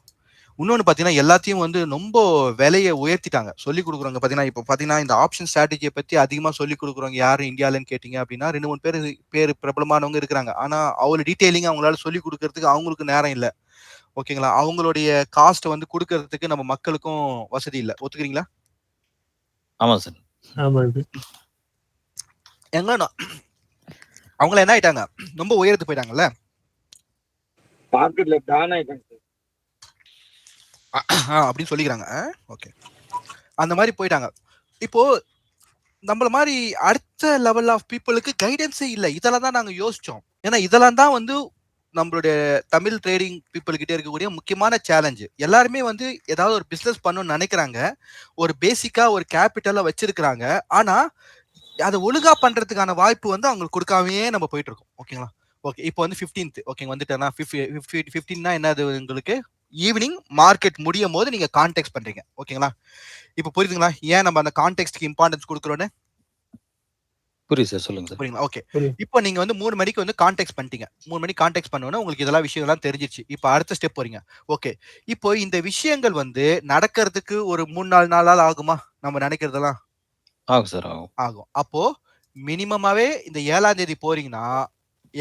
இன்னொன்று பார்த்தீங்கன்னா எல்லாத்தையும் வந்து ரொம்ப விலையை உயர்த்திட்டாங்க. சொல்லிக் கொடுக்குறவங்க பார்த்தீங்கன்னா இப்போ பார்த்தீங்கன்னா இந்த ஆப்ஷன் ஸ்ட்ராட்டஜியை பற்றி அதிகமாக சொல்லிக் கொடுக்குறவங்க யார் இந்தியாவிலன்னு கேட்டிங்க அப்படின்னா 2-3 பேர் பிரபலமானவங்க இருக்கிறாங்க. ஆனால் அவ்வளோ டீட்டெயிலிங் அவங்களால சொல்லிக் கொடுக்கறதுக்கு அவங்களுக்கு நேரம் இல்லை. ஓகேங்களா? அவங்களுடைய காஸ்ட்டை வந்து கொடுக்கறதுக்கு நம்ம மக்களுக்கும் வசதி இல்லை. ஒத்துக்கிறீங்களா? ஆமாம் சார். ஆமாங்க. எங்கன்னா அவங்கள என்ன ஆயிட்டாங்க, ரொம்ப உயரத்து போயிட்டாங்கல்ல, மார்க்கெட்ல டான் ஆயிட்டாங்க சார். அப்படின்னு சொல்லிக்கிறாங்க. ஓகே, அந்த மாதிரி போயிட்டாங்க. இப்போ நம்மள மாதிரி அடுத்த லெவல் ஆஃப் பீப்புளுக்கு கைடன்ஸே இல்லை. இதெல்லாம் தான் நாங்க யோசிச்சோம். ஏன்னா இதெல்லாம் தான் வந்து நம்மளுடைய தமிழ் ட்ரேடிங் பீப்புள் கிட்ட இருக்கக்கூடிய முக்கியமான சேலஞ்சு. எல்லாருமே வந்து ஏதாவது ஒரு பிசினஸ் பண்ணணும்னு நினைக்கிறாங்க, ஒரு பேசிக்கா ஒரு கேபிட்டலை வச்சிருக்கிறாங்க. ஆனா அதை ஒழுங்கா பண்றதுக்கான வாய்ப்பு வந்து அவங்களுக்கு கொடுக்காமையே நம்ம போயிட்டு இருக்கோம். ஓகேங்களா? ஓகே, இப்போ வந்து 15th ஓகே வந்துட்டேன்னா 15னா என்னது உங்களுக்கு ஈவினிங் மார்க்கெட் முடியும் போது நீங்க கான்டெக்ட் பண்றீங்க. ஓகேங்களா? இப்போ புரியுதுங்களா ஏன் நம்ம அந்த கான்டெக்ட்க்கு இம்பார்ட்டன்ஸ் கொடுக்குறோன்னு? புரியுது சார், சொல்லுங்க சார். புரியுங்களா? ஓகே, இப்போ நீங்க வந்து 3 மணிக்கு வந்து கான்டெக்ட் பண்ணிட்டீங்க. 3 மணிக்கு கான்டெக்ட் பண்ணோன்னா உங்களுக்கு இதெல்லாம் விஷயம்லாம் தெரிஞ்சிச்சு. இப்போ அடுத்த ஸ்டெப் போறீங்க. ஓகே, இப்போ இந்த விஷயங்கள் வந்து நடக்கிறதுக்கு ஒரு 3-4 நாளால் ஆகுமா? நம்ம நினைக்கிறதெல்லாம் ஆகும் சார், ஆகும். ஆகும். அப்போ மினிமமாவே இந்த 7ஆம் தேதி போறீங்கன்னா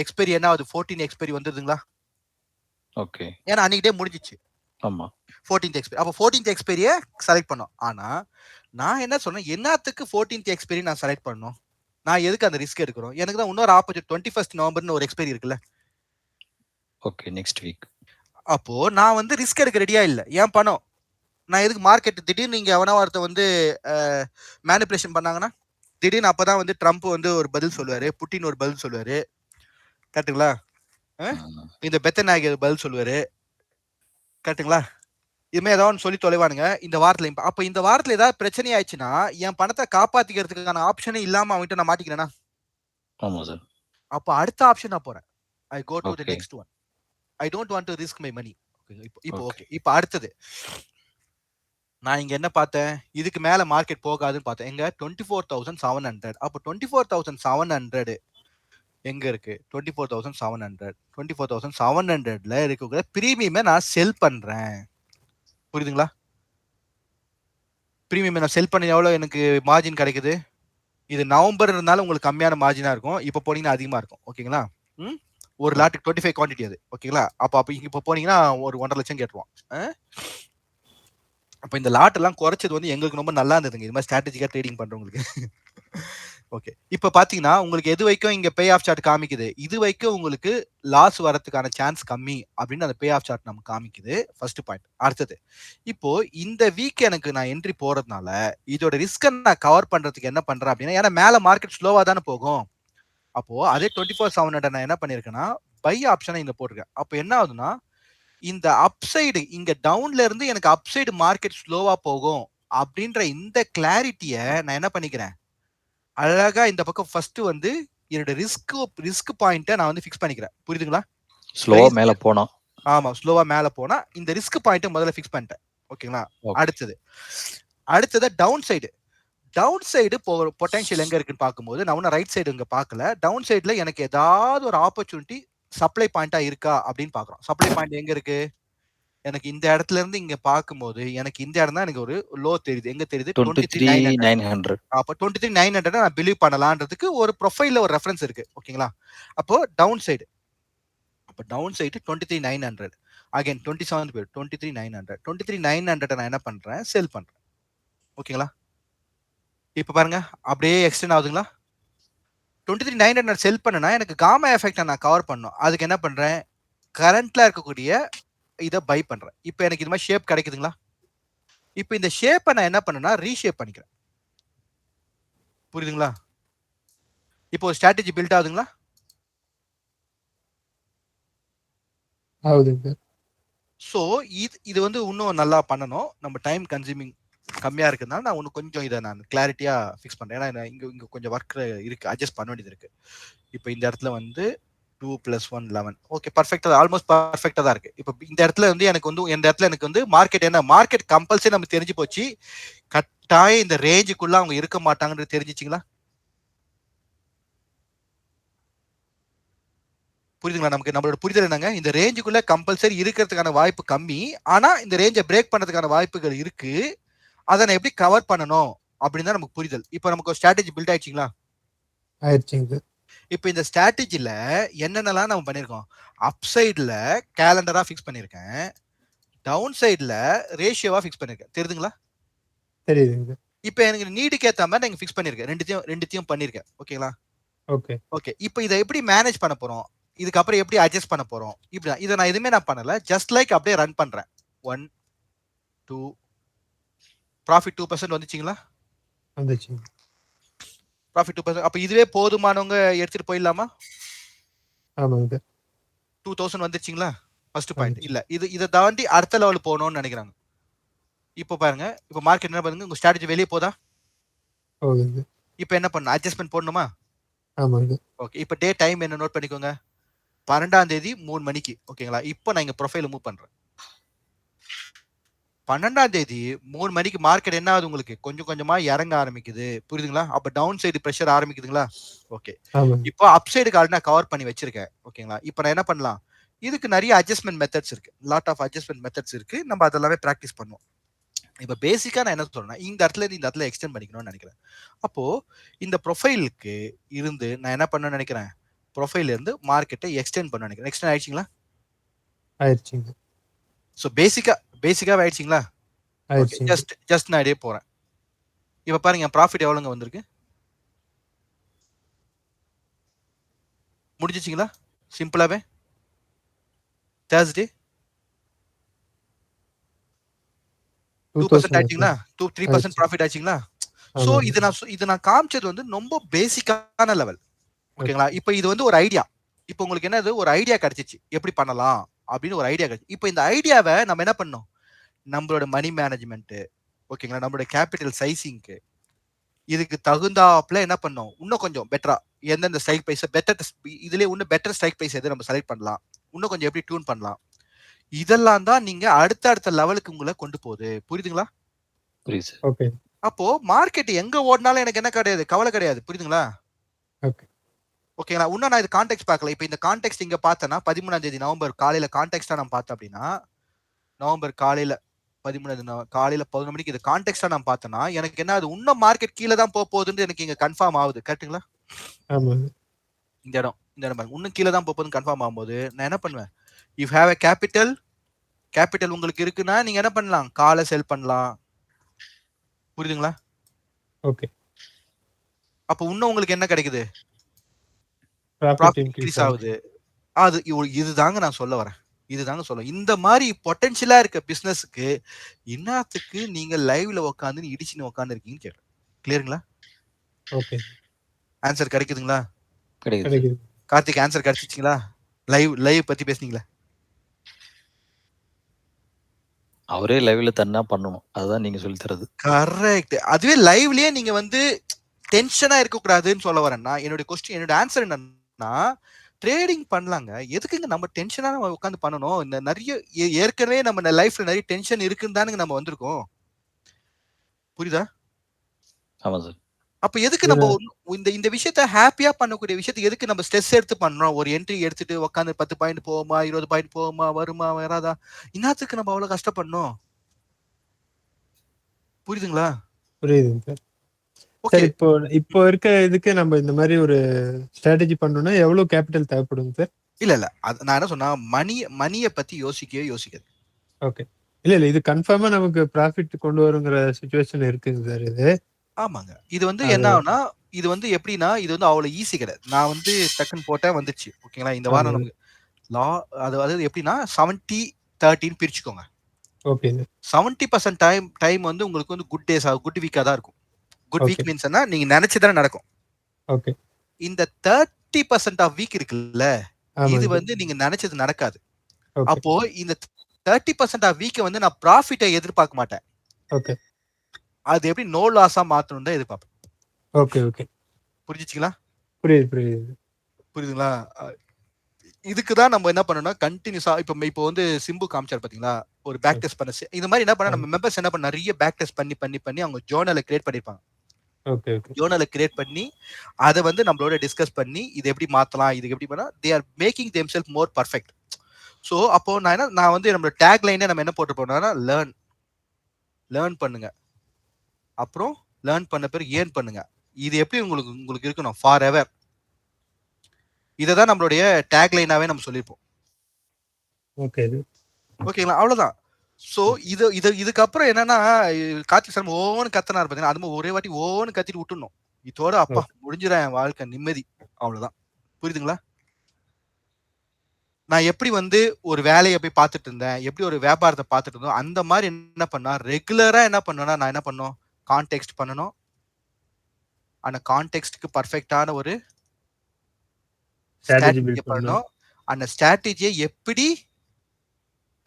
எக்ஸ்பைரி என்ன ஆகுது? 14 எக்ஸ்பைரி வந்துருதுங்களா? ஓகே. ஏன்னா அன்னைக்கு டே முடிஞ்சிச்சு. ஆமா. 14th expiry. அப்போ 14th எக்ஸ்பைரியை செலக்ட் பண்ணோம். ஆனா நான் என்ன சொன்னேன், என்னத்துக்கு 14th எக்ஸ்பைரி நான் செலக்ட் பண்ணணும்? நான் எதுக்கு அந்த ரிஸ்க் எடுக்கணும்? எனக்கு தான் இன்னொரு ஆப்பர்ச்சுனிட்டி 21st நவம்பர்னு ஒரு எக்ஸ்பைரி இருக்குல்ல. Okay, next week. அப்போ நான் வந்து ரிஸ்க் எடுக்க ரெடியா இல்ல. ஏன் பணம் நான் எதுக்கு மார்க்கெட் திடீர்னு நீங்க எவனா ஒருத்த வந்து மேனிபுலேஷன் பண்ணாங்கன்னா திடீர்னு அப்பதான் வந்து ட்ரம்ப் வந்து ஒரு பதில் சொல்லுவாரு, புட்டின் ஒரு பதில் சொல்லுவாரு, கரெக்டுங்களா? இந்த பெத்தநாயகர் பதில் சொல்லுவாரு, கரெக்டுங்களா? இதுமே ஏதாவது ஒன்று சொல்லி தொலைவானுங்க இந்த வாரத்துல. அப்ப இந்த வாரத்துல ஏதாவது பிரச்சனை ஆயிடுச்சுன்னா என் பணத்தை காப்பாத்திக்கிறதுக்கான ஆப்ஷனே இல்லாம அவன்கிட்ட நான் மாட்டிக்கிறேன்னா, ஆமா சார். அப்ப அடுத்த ஆப்ஷன் நான் போறேன். I go to the next one. I don't want to risk my money. இப்போ ஓகே, இப்போ அடுத்தது நான் இங்க என்ன பார்த்தேன், இதுக்கு மேல மார்க்கெட் போகாதுன்னு பார்த்தேன். எங்க 24,700. அப்போ 24,700 எங்க இருக்கு? 24,700. 24,700ல இருக்கக்கூடிய பிரீமியமை நான் செல் பண்றேன். புரியுதுங்களா? பிரீமியம் நான் செல் பண்ண எவ்வளவு எனக்கு மார்ஜின் கிடைக்குது? இது நவம்பர் இருந்தாலும் உங்களுக்கு கம்மியான மார்ஜினா இருக்கும். இப்போ போனீங்கன்னா அதிகமா இருக்கும். ஓகேங்களா? ஒரு லாட்டுக்கு 25 குவான்டிட்டி அது. ஓகேங்களா? அப்போ இப்போ போனீங்கன்னா ஒரு 1.5 லட்சம் கேட்டுருவான். அப்போ இந்த லாட் எல்லாம் குறைச்சது வந்து எங்களுக்கு ரொம்ப நல்லா இருந்ததுங்க, இது மாதிரி ஸ்ட்ராட்டஜிக்கா ட்ரேடிங் பண்றவங்களுக்கு. ஓகே, இப்போ பாத்தீங்கன்னா உங்களுக்கு எது வரைக்கும் இங்க பே ஆஃப் சார்ட் காமிக்குது, இது வரைக்கும் உங்களுக்கு லாஸ் வரதுக்கான சான்ஸ் கம்மி அப்படின்னு அந்த பே ஆஃப் சார்ட் நமக்கு காமிக்குது. First point. அடுத்தது, இப்போ இந்த வீக் எனக்கு நான் என்ட்ரி போறதுனால இதோட ரிஸ்கை நான் கவர் பண்றதுக்கு என்ன பண்றேன் அப்படின்னா, ஏன்னா மேல மார்க்கெட் ஸ்லோவா தானே போகும். அப்போ அதே 24,700 நான் என்ன பண்ணிருக்கேன்னா பை ஆப்ஷனை இங்க போட்டிருக்கேன். அப்போ என்ன ஆகுதுன்னா இந்த அப்சைடு இங்க டவுன்ல இருந்து எனக்கு அப்சைடு மார்க்கெட் ஸ்லோவா போகும் அப்படின்ற இந்த கிளாரிட்டியை நான் என்ன பண்ணிக்கிறேன், அழகா இந்த பக்கம் ஃபர்ஸ்ட் வந்து என்னோட ரிஸ்க் பாயிண்ட்டை நான் வந்து ஃபிக்ஸ் பண்ணிக்கிறேன். புரியுதுங்களா? ஸ்லோவா மேல போனா, ஆமா, ஸ்லோவா மேல போனா இந்த ரிஸ்க் பாயிண்ட்டை முதல்ல ஃபிக்ஸ் பண்ணிட்டேன். ஓகேங்களா? அடுத்தது டவுன் சைடு பொட்டன்ஷியல் எங்க இருக்குன்னு பார்க்கும்போது நான் ஒன்னும் ரைட் சைடு இங்க பார்க்கல. டவுன் சைடுல எனக்கு ஏதாவது ஒரு ஆப்பர்ச்சுனிட்டி சப்ளை பாயிண்டா இருக்கா அப்படின்னு பாக்குறோம். சப்ளை பாயிண்ட் எங்க இருக்கு? எனக்கு இந்த இடத்துல இருந்து இங்க பார்க்கும்போது எனக்கு இந்த இடம் தான் எனக்கு ஒரு லோ தெரியுது. எங்க தெரியுது? 23,900. அப்ப 23,900 நான் பிலீவ் பண்ணலாம்ன்றதுக்கு ஒரு ப்ரொஃபைல்ல ஒரு ரெஃபரன்ஸ் இருக்கு. ஓகேங்களா? அப்போ டவுன் சைடு 23,900. அகைன் 27th பேர் 23,900. 23,900 நான் என்ன பண்றேன்? செல் பண்றேன். ஓகேங்களா? இப்ப பாருங்க அப்படியே எக்ஸ்டெண்ட் ஆகுதுங்களா? 23,900 நான் செல் பண்ணனா எனக்கு காமா எஃபெக்ட் நான் கவர் பண்ணணும். அதுக்கு என்ன பண்றேன்? கரண்ட்ல இருக்கக்கூடிய இதை பை பண்றேன். இப்போ எனக்கு இது மாதிரி ஷேப் கிடைக்குதுங்களா? இப்போ இந்த ஷேப்பை நான் என்ன பண்ணேன்னா ரீஷேப் பண்ணிக்கிறேன். புரியுதுங்களா? இப்போ ஒரு ஸ்ட்ராட்டஜி பில்ட் ஆகுதுங்களா? ஆகுதுங்க. ஸோ இது வந்து இன்னும் நல்லா பண்ணணும். நம்ம டைம் கன்சியூமிங் கம்மியா இருக்குதுனால நான் இன்னும் கொஞ்சம் இதை நான் கிளாரிட்டியா ஃபிக்ஸ் பண்றேன். ஏன்னா இங்க கொஞ்சம் ஒர்க் இருக்கு, அட்ஜஸ்ட் பண்ண வேண்டியது இருக்கு. இப்போ இந்த இடத்துல வந்து 2 + 1 11. ஓகே, பர்ஃபெக்ட்டா ஆல்மோஸ்ட் பர்ஃபெக்ட்டா தான் இருக்கு. இப்போ இந்த இடத்துல வந்து எனக்கு வந்து மார்க்கெட் என்ன மார்க்கெட் கம்பல்சரி நமக்கு தெரிஞ்சு போச்சு. கட்டாயம் இந்த ரேஞ்சுக்குள்ள அவங்க இருக்க மாட்டாங்கன்றது தெரிஞ்சிச்சுங்களா? புரியுதுங்களா? நமக்கு நம்மளோட புரிதல் என்னங்க, இந்த ரேஞ்சுக்குள்ள கம்பல்சரி இருக்கிறதுக்கான வாய்ப்பு கம்மி. ஆனா இந்த ரேஞ்ச பிரேக் பண்றதுக்கான வாய்ப்புகள் இருக்கு. அத நான் எப்படி கவர் பண்ணணும் அப்படின்னு தான் நமக்கு புரிதல். இப்போ நமக்கு ஒரு ஸ்ட்ராட்டஜி பில்ட் ஆயிடுச்சுங்களா? ஆயிடுச்சுங்க சார். இப்போ இந்த ஸ்ட்ராட்டஜில என்னென்னலாம் நம்ம பண்ணியிருக்கோம்? அப் சைடுல கேலண்டரா ஃபிக்ஸ் பண்ணியிருக்கேன். டவுன் சைடுல ரேஷியோவா ஃபிக்ஸ் பண்ணியிருக்கேன். தெரியுதுங்களா? தெரியுதுங்க சார். இப்போ எனக்கு நீடுக்கு ஏத்த மாதிரி நான் ஃபிக்ஸ் பண்ணியிருக்கேன். ரெண்டுத்தையும் பண்ணியிருக்கேன். ஓகேங்களா? ஓகே. ஓகே. இப்போ இதை எப்படி மேனேஜ் பண்ண போறோம்? இதுக்கப்புறம் எப்படி அட்ஜஸ்ட் பண்ண போறோம்? இப்படிதான். இதை நான் எதுவுமே நான் பண்ணல. ஜஸ்ட் லைக் அப்படியே ரன் பண்றேன். 1, 2 ப்ராஃபிட் 2% வந்துச்சுங்களா? வந்துச்சுங்க. ப்ராஃபிட் 2%. அப்ப இதுவே போதுமானவங்க எடுத்துட்டு போயிடலாமா? ஆமாங்க சார். 2000 வந்துருச்சுங்களா? First point. வந்துச்சு. இல்ல இதை தாண்டி அடுத்த லெவல் போகணும்னு நினைக்கிறாங்க. இப்போ பாருங்க, இப்போ மார்க்கெட் என்ன பண்ணுங்க, உங்க ஸ்ட்ராட்டஜி வெளியே போதா? ஓகேங்க. இப்போ என்ன பண்ணணும்? அட்ஜஸ்ட்மெண்ட் போடணுமா? ஆமாங்க. ஓகே. இப்போ டே டைம் என்ன நோட் பண்ணிக்கோங்க. 12ஆம் தேதி 3 மணிக்கு. ஓகேங்களா? இப்போ நான் இங்க ப்ரொஃபைல மூவ் பண்றேன். 12ஆம் தேதி 3 மணிக்கு மார்க்கெட் என்ன ஆகுது உங்களுக்கு? கொஞ்சம் கொஞ்சமா இறங்க ஆரம்பிக்குது. புரியுதுங்களா? அப்ப டவுன் சைடு பிரஷர் ஆரம்பிக்குதுங்களா? ஓகே. ஆமாங்க. இப்போ அப் சைடுக்கு ஆல்ரெடி நான் கவர் பண்ணி வச்சிருக்கேன். ஓகேங்களா? இப்போ நான் என்ன பண்ணலாம்? இதுக்கு நிறைய அட்ஜஸ்ட்மெண்ட் மெத்தட்ஸ் இருக்கு. லாட் ஆஃப் அட்ஜஸ்ட்மெண்ட் மெத்தட்ஸ் இருக்கு. நம்ம அதெல்லாமே பிராக்டிஸ் பண்ணுவோம். இப்போ பேசிக்கா நான் என்ன சொல்றேன்னா, இந்த இடத்துல இருந்து இந்த இடத்துல எக்ஸ்டெண்ட் பண்ணிக்கணும்னு நினைக்கிறேன். அப்போ இந்த ப்ரொஃபைலுக்கு இருந்து நான் என்ன பண்ணணும்னு நினைக்கிறேன்? ப்ரொஃபைல்ல இருந்து மார்க்கெட்டை எக்ஸ்டெண்ட் பண்ண நினைக்கிறேன். எக்ஸ்டெண்ட் ஆயிடுச்சுங்களா? ஆயிடுச்சுங்க. ஸோ பேசிக்காவே ஆயிடுச்சுங்களா? ஓகே. ஆயிடுச்சுங்க. ஜஸ்ட் நான் அப்படியே போறேன். இப்போ பாருங்க, என் ப்ராஃபிட் எவ்வளோங்க வந்திருக்கு? முடிஞ்சிச்சுங்களா? சிம்பிளாவே தேர்ஸ்டே 2% ஆயிடுச்சுங்களா? 3% ப்ராஃபிட் ஆயிடுச்சுங்களா? ஸோ இது நான் காமிச்சது வந்து ரொம்ப பேசிக்கான லெவல். ஓகேங்களா? இப்போ இது வந்து ஒரு ஐடியா. இப்போ உங்களுக்கு என்னது, ஒரு ஐடியா கிடைச்சிச்சு. எப்படி பண்ணலாம் அப்படின்னு ஒரு ஐடியா கிடைச்சு. இப்போ இந்த ஐடியாவை நம்ம என்ன பண்ணோம்? நம்மளோட மணி மேனேஜ்மெண்ட், ஓகேங்களா, நம்மளோட கேபிட்டல் சைசிங்க்கு இதுக்கு தகுந்தாப்புல என்ன பண்ணோம்? இன்னும் கொஞ்சம் பெட்டரா எந்தெந்த ஸ்ட்ரைக் பிரைஸ் பெட்டர், இதுலயே இன்னும் பெட்டர் ஸ்ட்ரைக் பிரைஸ் எது நம்ம செலக்ட் பண்ணலாம், இன்னும் கொஞ்சம் எப்படி டியூன் பண்ணலாம், இதெல்லாம் தான் நீங்க அடுத்த லெவலுக்கு உங்களை கொண்டு போகுது. புரியுதுங்களா? புரியுது சார். ஓகே. அப்போ மார்க்கெட் எங்க ஓடினாலும் எனக்கு என்ன கிடையாது, கவலை கிடையாது. புரியுதுங்களா? ஓகே. ஓகேங்களா? இன்னும் நான் இது கான்டெக்ட் பார்க்கல. இப்போ இந்த கான்டெக்ட் இங்க பார்த்தேன்னா 13ஆம் தேதி நவம்பர் காலையில கான்டெக்ஸ்டா நான் பார்த்தேன் அப்படின்னா, நவம்பர் காலையில 13 காலையில 11 மணிக்கு இது கான்டெக்ஸ்டா நான் பார்த்தேன்னா, எனக்கு என்ன அது இன்னும் மார்க்கெட் கீழே தான் போக போகுதுன்னு எனக்கு இங்க கன்ஃபார்ம் ஆகுது. கரெக்ட்டுங்களா? ஆமாங்க. இந்த இடம் பாருங்க, இன்னும் கீழே தான் போகுதுன்னு கன்ஃபார்ம் ஆகும்போது நான் என்ன பண்ணுவேன்? இஃப் ஹேவ் எ கேபிட்டல் உங்களுக்கு இருக்குன்னா நீங்க என்ன பண்ணலாம்? காலை செல் பண்ணலாம். புரியுதுங்களா? ஓகே. அப்போ இன்னும் உங்களுக்கு என்ன கிடைக்குது? ப்ராஃபிட் ப்ராஃபிட் இன்கிரீஸ் இன்க்ரீஸ் ஆகுது. அது இதுதாங்க நான் சொல்ல வரேன். இதுதாங்க சொல்லுவேன். இந்த மாதிரி பொட்டன்ஷியலா இருக்க பிசினஸ்க்கு என்னத்துக்கு நீங்க லைவ்ல உட்காந்து இடிச்சுன்னு உட்காந்து இருக்கீங்கன்னு கேட்கிறேன். கிளியருங்களா? ஓகே. ஆன்சர் கிடைக்குதுங்களா? கிடைக்குது. கிடைக்குது. கார்த்திக், ஆன்சர் கிடைச்சிச்சுங்களா? லைவ் பத்தி பேசுனீங்களா? அவரே லைவ்ல தன்னா பண்ணணும். அதுதான் நீங்க சொல்லி தரது. கரெக்ட். அதுவே லைவ்லயே நீங்க வந்து டென்ஷனா இருக்க கூடாதுன்னு சொல்ல வரேன்னா, என்னோட ஆன்சர் என்னன்னா, ட்ரேடிங் பண்ணலாங்க. எதுக்குங்க நம்ம டென்ஷனா உட்காந்து பண்ணணும்? இந்த நிறைய ஏற்கனவே நம்ம லைஃப்ல நிறைய டென்ஷன் இருக்குன்னு தானுங்க நம்ம வந்திருக்கோம். புரியுதா? ஆமா சார். அப்ப எதுக்கு நம்ம இந்த விஷயத்த ஹாப்பியா பண்ணக்கூடிய விஷயத்துக்கு எதுக்கு நம்ம ஸ்ட்ரெஸ் எடுத்து பண்றோம்? ஒரு என்ட்ரி எடுத்துட்டு உட்காந்து 10 பாயிண்ட் போகுமா, 20 பாயிண்ட் போகுமா, வருமா, வராதா? இன்னத்துக்கு நம்ம அவ்வளவு கஷ்டப்படணும்? புரியுதுங்களா? புரியுதுங்க சார். ஓகே. சார் இப்போ இருக்க இதுக்கு நம்ம இந்த மாதிரி ஒரு ஸ்ட்ராட்டஜி பண்ணணும்னா எவ்வளவு கேபிட்டல் தேவைப்படுங்க சார்? இல்ல நான் என்ன சொன்னா, மணியை பத்தி யோசிக்காது. ஓகே. இல்ல இது கன்ஃபார்மா நமக்கு ப்ராஃபிட் கொண்டு வருங்கிற சிச்சுவேஷன் இருக்குங்க சார் இது. ஆமாங்க. இது வந்து என்ன ஆகும்னா, இது வந்து எப்படின்னா, இது வந்து அவ்வளவு ஈஸி கிடையாது. நான் வந்து டக்குன்னு போட்டேன் வந்துச்சு. ஓகேங்களா? இந்த வாரம் நமக்கு அதாவது எப்படின்னா 70-30 பிரிச்சுக்கோங்க. ஓகே. 70% டைம் வந்து உங்களுக்கு வந்து குட் வீக்கா தான் இருக்கும். Good week Okay. மீன்ஸ் நீங்க நினைச்சதானே நடக்கும். ஓகே. இந்த 30% ஆஃப் வீக் இருக்குல்ல, இது ஆமாங்க. வந்து நீங்க நினைச்சது நடக்காது. ஓகே. அப்போ இந்த 30% ஆஃப் வீக்க வந்து நான் ப்ராஃபிட்டை எதிர்பார்க்க மாட்டேன். ஓகே. அது எப்படி நோ லாஸா மாத்தணும் தான் எதிர்பார்ப்பேன். ஓகே. ஓகே. புரிஞ்சுச்சுங்களா? புரியுது. புரியுதுங்களா? இதுக்கு தான் நம்ம என்ன பண்ணணும்னா கண்டினியூஸா இப்போ வந்து சிம்பு காமிச்சார் பாத்தீங்களா, ஒரு பேக் டெஸ்ட் பண்ண இது மாதிரி என்ன பண்ண நம்ம மெம்பர்ஸ் என்ன பண்ண நிறைய பேக் டெஸ்ட் பண்ணி பண்ணி பண்ணி அவங்க ஜோர்னலை கிரியேட் பண்ணிருப்பாங்க. Okay okay. ஜோர்னலை கிரியேட் பண்ணி அதை வந்து நம்மளோட டிஸ்கஸ் பண்ணி இது எப்படி மாத்தலாம், இதுக்கு எப்படி பண்ணா they are making themself more perfect. So அப்போ நான் வந்து நம்மளோட டேக் லைனே நம்ம என்ன போட்டு போனோம்னா லேர்ன் பண்ணுங்க, அப்புறம் லேர்ன் பண்ண பிறகு ஏர்ன் பண்ணுங்க. இது எப்படி உங்களுக்கு இருக்கணும் ஃபார் எவர். இதை தான் நம்மளுடைய டேக் லைனாவே நம்ம சொல்லியிருப்போம். ஓகே ஓகேங்களா, அவ்வளவுதான். ஸோ இதுக்கப்புறம் என்னன்னா கார்த்திக் சார் ஓன்னு கத்தனார் பார்த்தீங்கன்னா அது ஒரே வாட்டி ஓன்னு கத்திட்டு விட்டுணும். இதோட அப்பா முடிஞ்சிடும் என் வாழ்க்கை நிம்மதி, அவ்வளவுதான். புரியுதுங்களா? நான் எப்படி வந்து ஒரு வேலையை போய் பார்த்துட்டு இருந்தேன், எப்படி ஒரு வியாபாரத்தை பார்த்துட்டு இருந்தோம், அந்த மாதிரி என்ன பண்ணா ரெகுலரா என்ன பண்ணுவேன்னா நான் என்ன பண்ணணும், கான்டெக்ஸ்ட் பண்ணணும். அந்த கான்டெக்ஸ்டுக்கு பர்ஃபெக்டான ஒரு ஸ்ட்ராட்டஜி பண்ணணும். அந்த ஸ்ட்ராட்டஜியை எப்படி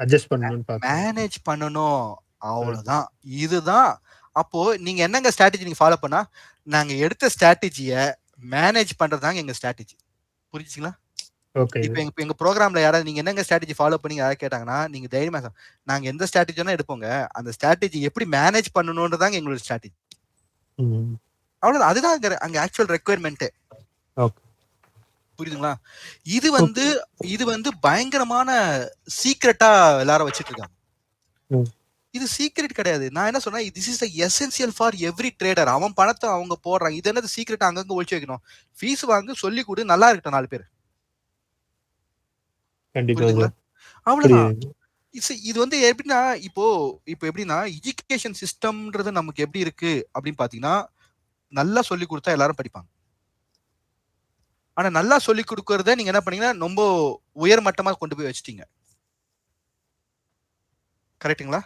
அட்ஜஸ்ட் பண்ணணும், மேனேஜ் பண்ணணும், அவ்வளவுதான். இதுதான். அப்போ நீங்க என்னங்க ஸ்ட்ராட்டஜி நீங்க ஃபாலோ பண்ணா, நாங்க எடுத்த ஸ்ட்ராட்டஜியை மேனேஜ் பண்றதுதாங்க எங்க ஸ்ட்ராட்டஜி. புரிஞ்சுங்களா? இப்ப எங்க ப்ரோக்ராம்ல யாராவது நீங்க என்னங்க ஸ்ட்ராட்டஜி ஃபாலோ பண்ணி யாராவது கேட்டாங்கன்னா நீங்க தைரியமா நாங்க எந்த ஸ்ட்ராட்டஜினா எடுப்போங்க, அந்த ஸ்ட்ராட்டஜி எப்படி மேனேஜ் பண்ணணும்ன்றதாங்க எங்களோட ஸ்ட்ராட்டஜி. அவ்வளவுதான். அதுதான் அங்க ஆக்சுவல் ரெக்குயர்மெண்ட். புரியுதுங்களா? இது வந்து பயங்கரமான சீக்ரெட்டா எல்லாரும் வச்சிட்டு இருக்காங்க. இது சீக்ரெட் கிடையாது. நான் என்ன சொன்னா this is essential for every trader. அவன் பணத்தை அவங்க போடுறாங்க. இது என்னது சீக்ரெட் அங்கங்க ஒழிச்சு வைக்கணும். ஃபீஸ் வாங்க சொல்லி கொடு, நல்லா இருக்கட்டும் 4 பேர். அவ்வளவுதான். இது வந்து எப்படின்னா இப்போ எப்படின்னா எஜுகேஷன் சிஸ்டம்ன்றது நமக்கு எப்படி இருக்கு அப்படின்னு பாத்தீங்கன்னா, நல்லா சொல்லி கொடுத்தா எல்லாரும் படிப்பாங்க. ஆனா நல்லா சொல்லி கொடுக்கறத நீங்க என்ன பண்ணீங்கன்னா ரொம்ப உயர் மட்டமா கொண்டு போய் வச்சிட்டீங்க. கரெக்ட்டுங்களா?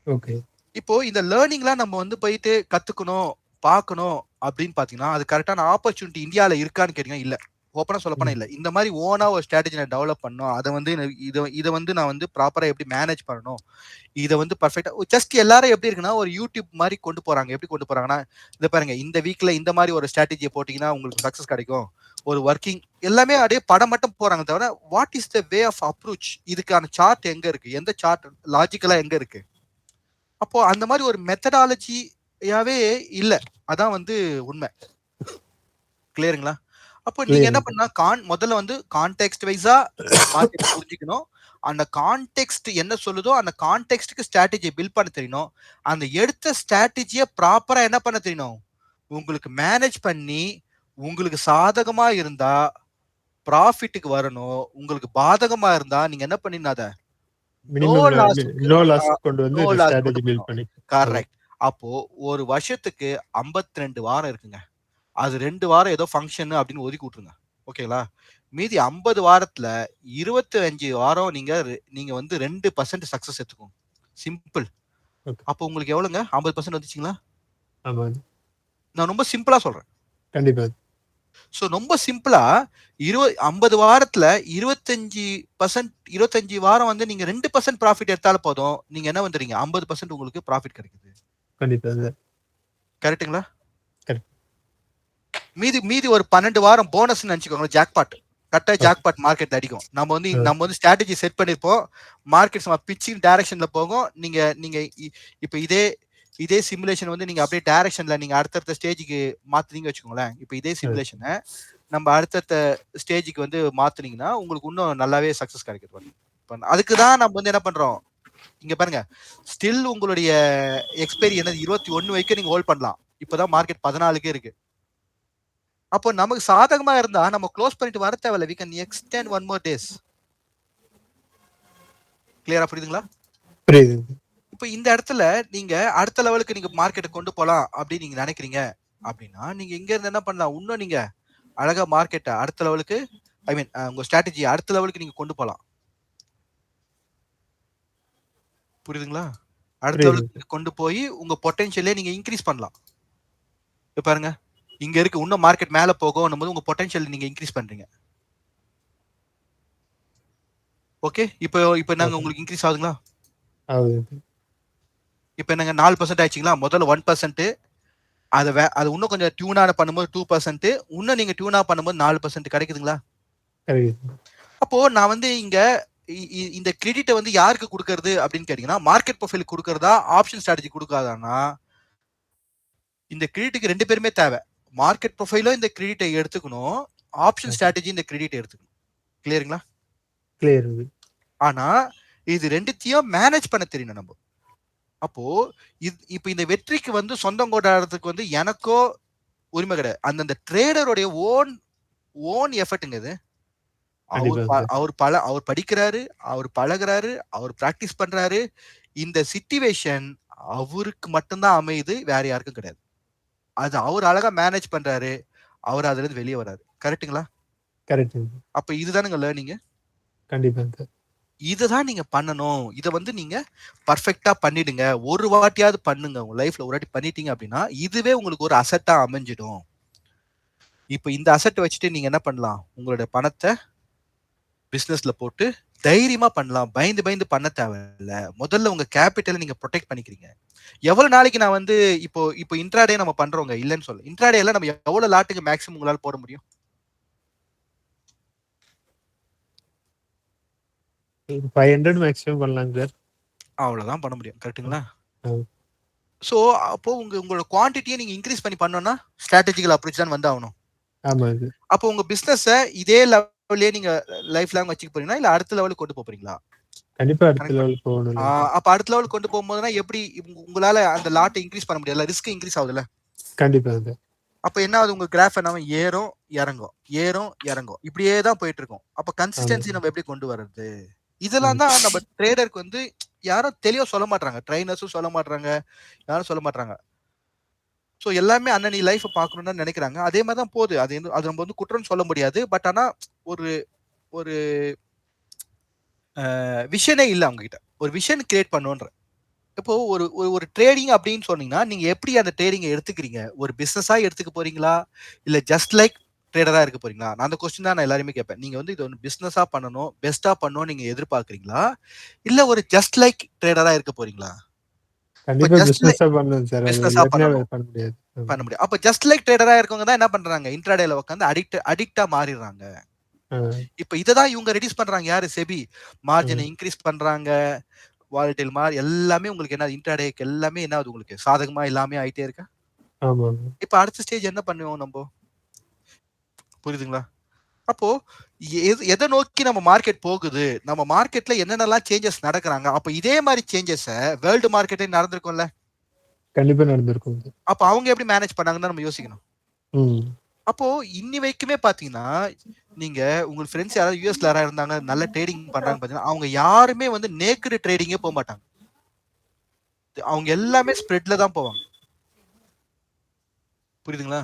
ஓகே. இப்போ இந்த லேர்னிங்லாம் நம்ம வந்து போயிட்டு கத்துக்கணும், பார்க்கணும் அப்படின்னு பாத்தீங்கன்னா அது கரெக்டான ஆப்பர்ச்சுனிட்டி இந்தியால இருக்கான்னு கேட்டீங்கன்னா இல்ல. ஓப்பனா சொல்ல போனா இல்ல. இந்த மாதிரி ஓனா ஒரு ஸ்ட்ராட்டஜி நான் டெவலப் பண்ணணும், அதை வந்து இதை வந்து நான் வந்து ப்ராப்பரா எப்படி மேனேஜ் பண்ணணும், இதை வந்து பர்ஃபெக்டா ஜஸ்ட் எல்லாரும் எப்படி இருக்குன்னா ஒரு யூடியூப் மாதிரி கொண்டு போறாங்க. எப்படி கொண்டு போறாங்கன்னா இதை பாருங்க, இந்த வீக்ல இந்த மாதிரி ஒரு ஸ்ட்ராட்டஜியை போட்டீங்கன்னா உங்களுக்கு சக்சஸ் கிடைக்கும், ஒரு ஒர்க்கிங் எல்லாமே அப்படியே படம் மட்டும் போறாங்க தவிர what is the way of approach, இதுக்கான சார்ட் எங்க இருக்கு, எந்த சார்ட் லாஜிக்கலா எங்க இருக்கு. அப்போ அந்த மாதிரி ஒரு மெத்தடாலஜியாவே இல்ல. அதான் வந்து உண்மை. கிளியருங்களா? அப்போ நீங்க என்ன பண்ணா முதல்ல வந்து கான்டெக்ஸ்ட் வைஸா மார்க்கெட் புரிஞ்சுக்கணும். அந்த கான்டெக்ஸ்ட் என்ன சொல்லுதோ அந்த கான்டெக்ஸ்டுக்கு ஸ்ட்ராட்டஜியை பில்ட் பண்ண தெரியணும். அந்த எடுத்த ஸ்ட்ராட்டஜியை ப்ராப்பரா என்ன பண்ண தெரியணும், உங்களுக்கு மேனேஜ் பண்ணி உங்களுக்கு சாதகமா இருந்தா ப்ராஃபிட்டுக்கு வரணும், உங்களுக்கு பாதகமா இருந்தா நீங்க என்ன பண்ணினா அத நோ லாஸ் கொண்டு வந்து ஸ்ட்ராட்டஜி பில்ட் பண்ணி. கரெக்ட். அப்போ ஒரு வருஷத்துக்கு 52 வாரம் இருக்குங்க. அது 2 வாரம் ஏதோ ஃபங்க்ஷன் அப்படின்னு ஒதுக்கி விட்டுருங்க. ஓகேங்களா? மீதி 50 வாரத்துல 25 வாரம் நீங்க வந்து 2% சக்சஸ் எடுத்துக்கோங்க. சிம்பிள். அப்போ உங்களுக்கு எவ்வளவுங்க 50% வந்துச்சுங்களா? நான் ரொம்ப சிம்பிளா சொல்றேன். கண்டிப்பா. சோ ரொம்ப சிம்பிளா 50 வாரத்துல 25 வாரம் வந்து நீங்க 2% ப்ராஃபிட் எடுத்தாலும் போதும், நீங்க என்ன வந்துறீங்க 50% உங்களுக்கு ப்ராஃபிட் கிடைக்குது. கண்டிப்பா. கரெக்ட்டுங்களா? மீதி ஒரு 12 வாரம் போனஸ் நினைச்சுக்கோங்க, ஜாக்பாட். கரெக்டா ஜாக்பாட் மார்க்கெட் அடிக்கும். நம்ம வந்து ஸ்ட்ராட்டஜி செட் பண்ணிருப்போம், மார்க்கெட் பிச்சிங் டைரக்ஷன்ல போகும். நீங்க இப்ப இதே சிமுலேஷன் வந்து நீங்க அப்படியே டைரக்ஷன்ல நீங்க அடுத்த ஸ்டேஜுக்கு மாத்துனீங்க வச்சுக்கோங்களேன். இப்ப இதே சிமுலேஷனை நம்ம அடுத்த ஸ்டேஜுக்கு வந்து மாத்துனீங்கன்னா உங்களுக்கு இன்னும் நல்லாவே சக்சஸ் கிடைக்குது. அதுக்குதான் நம்ம வந்து என்ன பண்றோம், இங்க பாருங்க, ஸ்டில் உங்களுடைய எக்ஸ்பைரி என்னது 21 வரைக்கும் நீங்க ஹோல்ட் பண்ணலாம். இப்பதான் மார்க்கெட் 14க்கே இருக்கு. அப்போ நமக்கு சாதகமா இருந்தா நம்ம க்ளோஸ் பண்ணிட்டு வர தேவையில்ல. we can extend one more days. கிளியரா புரியுதுங்களா? புரியுது. இப்போ இந்த இடத்துல நீங்க அடுத்த லெவலுக்கு நீங்க மார்க்கெட்டை கொண்டு போலாம் அப்படின்னு நீங்க நினைக்கிறீங்க அப்படின்னா நீங்க இங்க இருந்து என்ன பண்ணலாம், இன்னும் நீங்க அழகா மார்க்கெட்டை அடுத்த லெவலுக்கு உங்க ஸ்ட்ராட்டஜி அடுத்த லெவலுக்கு நீங்க கொண்டு போலாம். புரியுதுங்களா? அடுத்த லெவலுக்கு கொண்டு போய் உங்க பொட்டன்ஷியலே நீங்க இன்க்ரீஸ் பண்ணலாம். பாருங்க, இங்க இருக்கு, இன்னும் மார்க்கெட் மேல போகும் போது உங்க பொட்டன்ஷியல் நீங்க இன்க்ரீஸ் பண்றீங்க. ஓகே, இப்போ நாங்க உங்களுக்கு இன்க்ரீஸ் ஆகுதுங்களா? இப்போ நாங்க 4% ஆயிடுச்சுங்களா? முதல்ல 1%, அது இன்னும் கொஞ்சம் டியூன் ஆன பண்ணும்போது 2%, இன்னும் நீங்க டியூன் ஆன் பண்ணும்போது 4% கிடைக்குதுங்களா? அப்போ நான் வந்து இங்க இந்த கிரெடிட்டை வந்து யாருக்கு கொடுக்கறது அப்படின்னு கேட்டீங்கன்னா, மார்க்கெட் ப்ரொஃபைல் கொடுக்கறதா, ஆப்ஷன் ஸ்ட்ராட்டஜி கொடுக்காதானா, இந்த கிரெடிட்டுக்கு 2 பேருமே தேவை. மார்க்கெட் ப்ரொஃபைலும் இந்த கிரெடிட்டை எடுத்துக்கணும், ஆப்ஷன் ஸ்ட்ராட்டஜி இந்த கிரெடிட்டை எடுத்துக்கணும். கிளியருங்களா? கிளியர். ஆனா இது 2த்தையும் மேனேஜ் பண்ண தெரியணும் நம்ம. அப்போ இப்ப இந்த வெற்றிக்கு வந்து சொந்தம் கொண்டாடுறதுக்கு வந்து எனக்கோ உரிமை கிடையாது. அந்தந்த ட்ரேடருடைய ஓன் எஃபர்ட்டுங்க இது. அவர் படிக்கிறாரு, அவர் பழகுறாரு, அவர் பிராக்டிஸ் பண்றாரு. இந்த சிச்சுவேஷன் அவருக்கு மட்டும்தான் அமையுது, வேற யாருக்கும் கிடையாது. அது அவர் அழகா மேனேஜ் பண்றாரு, அவர் அதுல இருந்து வெளியே வராரு. கரெக்ட்டுங்களா? கரெக்ட். அப்ப இதுதானுங்க லேர்னிங். கண்டிப்பா சார். இதுதான் நீங்க பண்ணணும். இத வந்து நீங்க பர்ஃபெக்ட்டா பண்ணிடுங்க. ஒரு வாட்டியாவது பண்ணுங்க. உங்க லைஃப்ல ஒரு வாட்டி பண்ணிட்டீங்க அப்படின்னா, இதுவே உங்களுக்கு ஒரு அசெட்டா அமைஞ்சிடும். இப்ப இந்த அசெட் வச்சுட்டு நீங்க என்ன பண்ணலாம்? உங்களுடைய பணத்தை பிசினஸ்ல போட்டு தைரியமா பண்ணலாம். பயந்து பண்ண தேவையில்ல. முதல்ல உங்க கேபிட்டலை நீங்க ப்ரொடெக்ட் பண்ணிக்கிறீங்க. எவ்வளவு நாளைக்கு நான் வந்து இப்போ இன்ட்ராடே நம்ம பண்றோங்க, இல்லன்னு சொல்ல. இன்ட்ராடேல நம்ம எவ்வளவு லாட்டுக்கு மேக்ஸிமம் உங்களால போட முடியும்? 500 மேக்ஸிமம் பண்ணலாம் சார். அவ்வளவுதான் பண்ண முடியும். கரெக்ட்டுங்களா? சோ அப்போ உங்களோட குவான்டிட்டியை நீங்க இன்க்ரீஸ் பண்ணி பண்ணோம்னா ஸ்ட்ராட்டஜிக்கல் அப்ரோச் தான் வந்து ஆகணும். ஆமா சார். அப்போ உங்க பிசினஸ் இதே லெவல்லயே நீங்க லைஃப் லாங் வச்சுக்க போறீங்களா, இல்ல அடுத்த லெவலுக்கு கொண்டு போறீங்களா? கண்டிப்பா அடுத்த லெவலுக்கு போகணும். அப்ப அடுத்த லெவலுக்கு கொண்டு போகும்போதுனா எப்படி உங்களால அந்த லாட்டை இன்க்ரீஸ் பண்ண முடியல, ரிஸ்க் இன்க்ரீஸ் ஆகுதுல்ல? கண்டிப்பா சார். அப்ப என்ன ஆகுது? உங்க கிராஃப் என்ன ஏறும் இறங்கும் இப்படியே தான் போயிட்டு இருக்கும். அப்ப கன்சிஸ்டன்சி நம்ம எப்படி கொண்டு வர்றது? இதெல்லாம் தான் நம்ம ட்ரேடருக்கு வந்து யாரும் தெளிவா சொல்ல மாட்டாங்க. ட்ரைனர்ஸும் சொல்ல மாட்டாங்க, யாரும் சொல்ல மாட்டாங்க. சோ எல்லாமே அண்ணனி லைஃப் பார்க்கணும்னு நினைக்கிறாங்க. அதே மாதிரி தான் போகுது. அது நம்ம வந்து குற்றம் சொல்ல முடியாது. பட் ஆனா ஒரு ஒரு விஷனே இல்ல அவங்க கிட்ட. ஒரு விஷன் கிரியேட் பண்ணுன்ற. இப்போ ஒரு ட்ரேடிங் அப்படின்னு சொன்னீங்கன்னா, நீங்க எப்படி அந்த ட்ரேடிங்க எடுத்துக்கிறீங்க? ஒரு பிசினஸா எடுத்துக்க போறீங்களா? இல்ல ஜஸ்ட் லைக் ட்ரேடரா இருக்க போறீங்களா? நான் அந்த கொஸ்டின் தான் நான் எல்லாருமே கேட்பேன். நீங்க வந்து இது ஒரு பிசினஸா பண்ணணும், பெஸ்ட்டா பண்ணணும்னு நீங்க எதிர்பார்க்கறீங்களா? இல்ல ஒரு ஜஸ்ட் லைக் ட்ரேடரா இருக்க போறீங்களா? கண்டிப்பா பிசினஸா பண்ணணும் சார். பிசினஸா பண்ணணும். பண்ண முடியாது. பண்ண முடியும். அப்ப ஜஸ்ட் லைக் ட்ரேடரா இருக்கவங்க தான் என்ன பண்றாங்க? இன்ட்ராடேல உட்கார்ந்து அடிக்ட்டா மாறிடுறாங்க. இப்ப இததான் இவங்க ரெடியூஸ் பண்றாங்க. யாரு? செபி. மார்ஜினை இன்க்ரீஸ் பண்றாங்க. வாலடைல் எல்லாமே உங்களுக்கு என்ன இன்ட்ராடேக்கு எல்லாமே என்ன ஆகுது? உங்களுக்கு சாதகமா எல்லாமே ஆயிட்டே இருக்கா? ஆமா. இப்ப அடுத்த ஸ்டேஜ் என்ன பண்ணுவோம் நம்ம? புரியுதுங்களா? அப்போ எதை நோக்கி நம்ம மார்க்கெட் போகுது? நம்ம மார்க்கெட்ல என்னென்னலாம் சேஞ்சஸ் நடக்குறாங்க? அப்ப இதே மாதிரி சேஞ்சஸ வேர்ல்டு மார்க்கெட்டே நடந்திருக்கும்ல? கண்டிப்பா நடந்திருக்கும். அப்ப அவங்க எப்படி மேனேஜ் பண்ணாங்கன்னு நம்ம யோசிக்கணும். அப்போ இன்னி வரைக்குமே பாத்தீங்கன்னா, நீங்க உங்க ஃப்ரெண்ட்ஸ் யாராவது யுஎஸ்ல யாராவது இருந்தாங்க, நல்ல ட்ரேடிங் பண்றாங்க பாத்தீங்கன்னா, அவங்க யாருமே வந்து நேக்கட் ட்ரேடிங்கே போக மாட்டாங்க. அவங்க எல்லாமே ஸ்ப்ரெட்ல தான் போவாங்க. புரியுதுங்களா?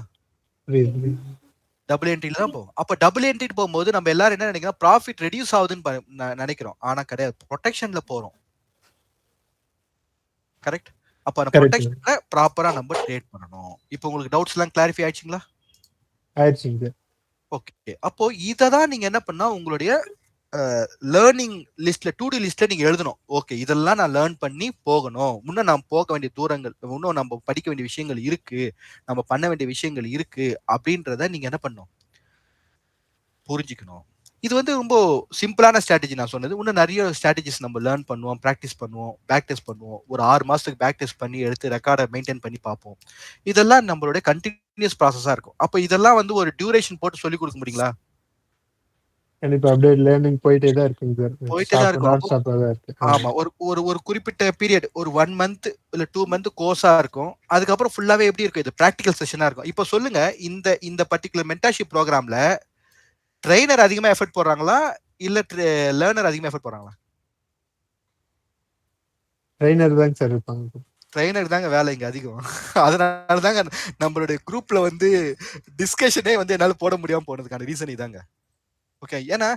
டபுள் என்ட்ரில தான் போவோம். அப்ப டபுள் என்ட்ரி போகும்போது நம்ம எல்லாரும் என்ன நினைக்கிறோம்? ப்ராஃபிட் ரெடியூஸ் ஆகுதுன்னு நினைக்கிறோம். ஆனா கிடையாது. ப்ரொடெக்ஷன்ல போறோம். கரெக்ட்? அப்ப அந்த ப்ரொடெக்ஷன்ல ப்ராப்பரா நம்ம ட்ரேட் பண்ணணும். இப்போ உங்களுக்கு டவுட்ஸ் எல்லாம் கிளாரிஃபை ஆயிடுச்சுங்களா? ஆயிடுச்சுங்க. ஓகே. அப்போ இததான் நீங்க என்ன பண்ணா உங்களுடைய லேர்னிங் லிஸ்ட்ல டு டு லிஸ்ட்ல நீங்க எழுதணும். ஓகே, இதெல்லாம் நான் லேர்ன் பண்ணி போகணும். இன்னும் நான் போக வேண்டிய தூரங்கள், இன்னும் நம்ம படிக்க வேண்டிய விஷயங்கள் இருக்கு, நம்ம பண்ண வேண்டிய விஷயங்கள் இருக்கு அப்படின்றத நீங்க என்ன பண்ணணும்? புரிஞ்சுக்கணும். இது வந்து ரொம்ப சிம்பிளான ஸ்ட்ராட்டஜி நான் சொன்னது. இன்னும் நிறைய ஸ்ட்ராட்டஜிஸ் நம்ம லேர்ன் பண்ணுவோம், பிராக்டிஸ் பண்ணுவோம், பேக் டெஸ்ட் பண்ணுவோம். ஒரு 6 மாசத்துக்கு பேக் டெஸ்ட் பண்ணி எடுத்து ரெக்கார்டை மெயின்டைன் பண்ணி பார்ப்போம். இதெல்லாம் நம்மளுடைய கண்டினியூஸ் ப்ராசஸா இருக்கும். அப்ப இதெல்லாம் வந்து ஒரு டியூரேஷன் போட்டு சொல்லி கொடுக்க முடியுங்களா? கண்டிப்பா அப்படியே லேர்னிங் போயிட்டே தான் இருக்குங்க சார். போயிட்டே தான் இருக்கும். ஆமா. ஒரு குறிப்பிட்ட பீரியட் ஒரு 1 மந்த் இல்ல 2 மந்த் கோர்ஸா இருக்கும். அதுக்கப்புறம் ஃபுல்லாவே எப்படி இருக்கும்? இது பிராக்டிகல் செஷனா இருக்கும். இப்போ சொல்லுங்க, இந்த பர்టిక్యులர் மென்டர்ஷிப் ப்ரோகிராம்ல ட்ரெய்னர் அதிகமா எஃபர்ட் போடுறாங்களா? இல்ல லேர்னர் அதிகமா எஃபர்ட் போடுறாங்களா? ட்ரெய்னர் தாங்க சார் இருப்பாங்க. ட்ரெய்னர் தாங்க வேலை இங்க அதிகம். அதனால தாங்க நம்மளுடைய குரூப்ல வந்து டிஸ்கஷனே வந்து என்னால போட முடியாம போனதுக்கான ரீசன் இதாங்க. ஓகே. ஏன்னா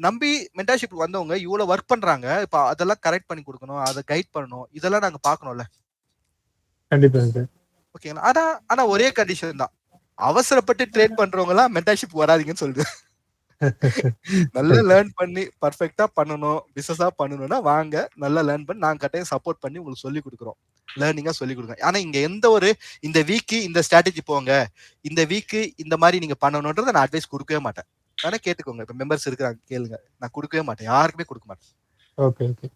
நம்பி மென்டர்ஷிப் வந்தவங்க இவ்வளவு ஒர்க் பண்றாங்க. இப்ப அதெல்லாம் கரெக்ட் பண்ணி கொடுக்கணும், அதை கைட் பண்ணணும். இதெல்லாம் நாங்க பார்க்கணும்ல. கண்டிப்பா சார். ஓகேங்களா? ஆனா ஒரே கண்டிஷன் தான். அவசரப்பட்டு ட்ரேட் பண்றவங்க எல்லாம் மென்டர்ஷிப் வராதீங்கன்னு சொல்லுது. நல்லா லேர்ன் பண்ணி பர்ஃபெக்ட்டா பண்ணணும், பிசினஸா பண்ணணும்னா வாங்க, நல்லா லேர்ன் பண்ணி நாங்க கட்டாயம் சப்போர்ட் பண்ணி உங்களுக்கு சொல்லி கொடுக்குறோம். லேர்னிங்கா சொல்லி கொடுங்க. ஆனா இங்க எந்த ஒரு இந்த வீக் இந்த ஸ்ட்ராட்டஜி போங்க, இந்த வீக் இந்த மாதிரி நீங்க பண்ணணும்ன்றத நான் அட்வைஸ் கொடுக்கவே மாட்டேன். வேணா கேட்டுக்கோங்க. இப்ப மெம்பர்ஸ் இருக்காங்க கேளுங்க. நான் கொடுக்கவே மாட்டேன். யாருக்குமே கொடுக்க மாட்டேன். Okay okay.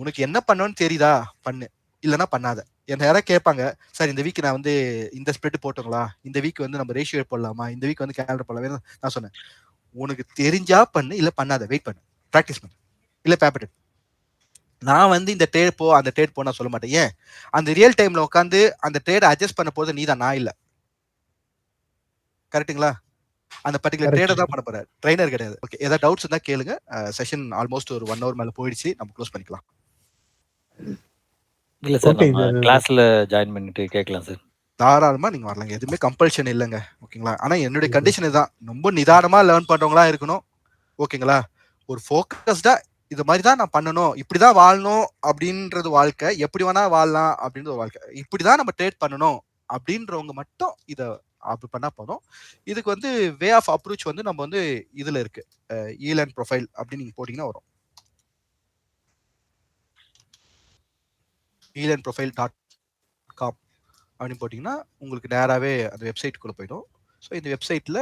உனக்கு என்ன பண்ணணும்னு தெரியுதா பண்ணு, இல்லைன்னா பண்ணாத. என்ன யாராவது கேட்பாங்க, சார் இந்த வீக் நான் வந்து இந்த ஸ்ப்ரெட் போட்டோங்களா, இந்த வீக் வந்து நம்ம ரேஷியோ போடலாமா, இந்த வீக் வந்து கேலண்டர் போடலாமா. நான் சொன்னேன், உனக்கு தெரிஞ்சா பண்ணு, இல்ல பண்ணாத. வெயிட் பண்ணு, ப்ராக்டிஸ் பண்ணு, இல்ல பேப்பர். நான் வந்து இந்த ட்ரேட் போ அந்த ட்ரேட் போ நான் சொல்ல மாட்டேன். ஏன், அந்த ரியல் டைம்ல உட்காந்து அந்த ட்ரேட் அட்ஜஸ்ட் பண்ண போறது நீ தான், நான் இல்ல. கரெக்ட்டுங்களா? அந்த பர்టిక్యులர் ட்ரேடர் தான் பண்ண போறாரு, ட்ரெய்னர் கிடையாது. ஓகே, ஏதாவது டவுட்ஸ் இருந்தா கேளுங்க. செஷன் ஆல்மோஸ்ட் ஒரு 1 ஹவர் மேல போயிடுச்சு. நம்ம க்ளோஸ் பண்ணிக்கலாம். இல்ல சார், நம்ம கிளாஸ்ல ஜாயின் பண்ணிட்டு கேட்கலாம் சார். தாராளமா நீங்க வரலாங்க. எதுவுமே கம்பல்ஷன் இல்லைங்க. ஓகேங்களா? ஆனா என்னுடைய கண்டிஷன் இதுதான். ரொம்ப நிதானமா லேர்ன் பண்றவங்களா இருக்கணும். ஓகேங்களா? ஒரு ஃபோக்கஸ்டா இது மாதிரி தான் நான் பண்ணணும், இப்படிதான் வாழணும் அப்படின்றது வாழ்க்கை. எப்படி வேணா வாழலாம் அப்படின்ற ஒரு வாழ்க்கை. இப்படிதான் நம்ம ட்ரேட் பண்ணணும் அப்படின்றவங்க மட்டும் இத அப்படி பண்ணா போதும். இதுக்கு வந்து வே ஆஃப் அப்ரோச் வந்து நம்ம வந்து இதுல இருக்கு. ஈலர்ன் ப்ரொஃபைல் அப்படின்னு நீங்க போட்டீங்கன்னா வரும். eLearnprofile.com அப்படின்னு போட்டிங்கன்னா உங்களுக்கு நேராகவே அந்த வெப்சைட்டுக்குள்ளே போயிடும். ஸோ இந்த வெப்சைட்டில்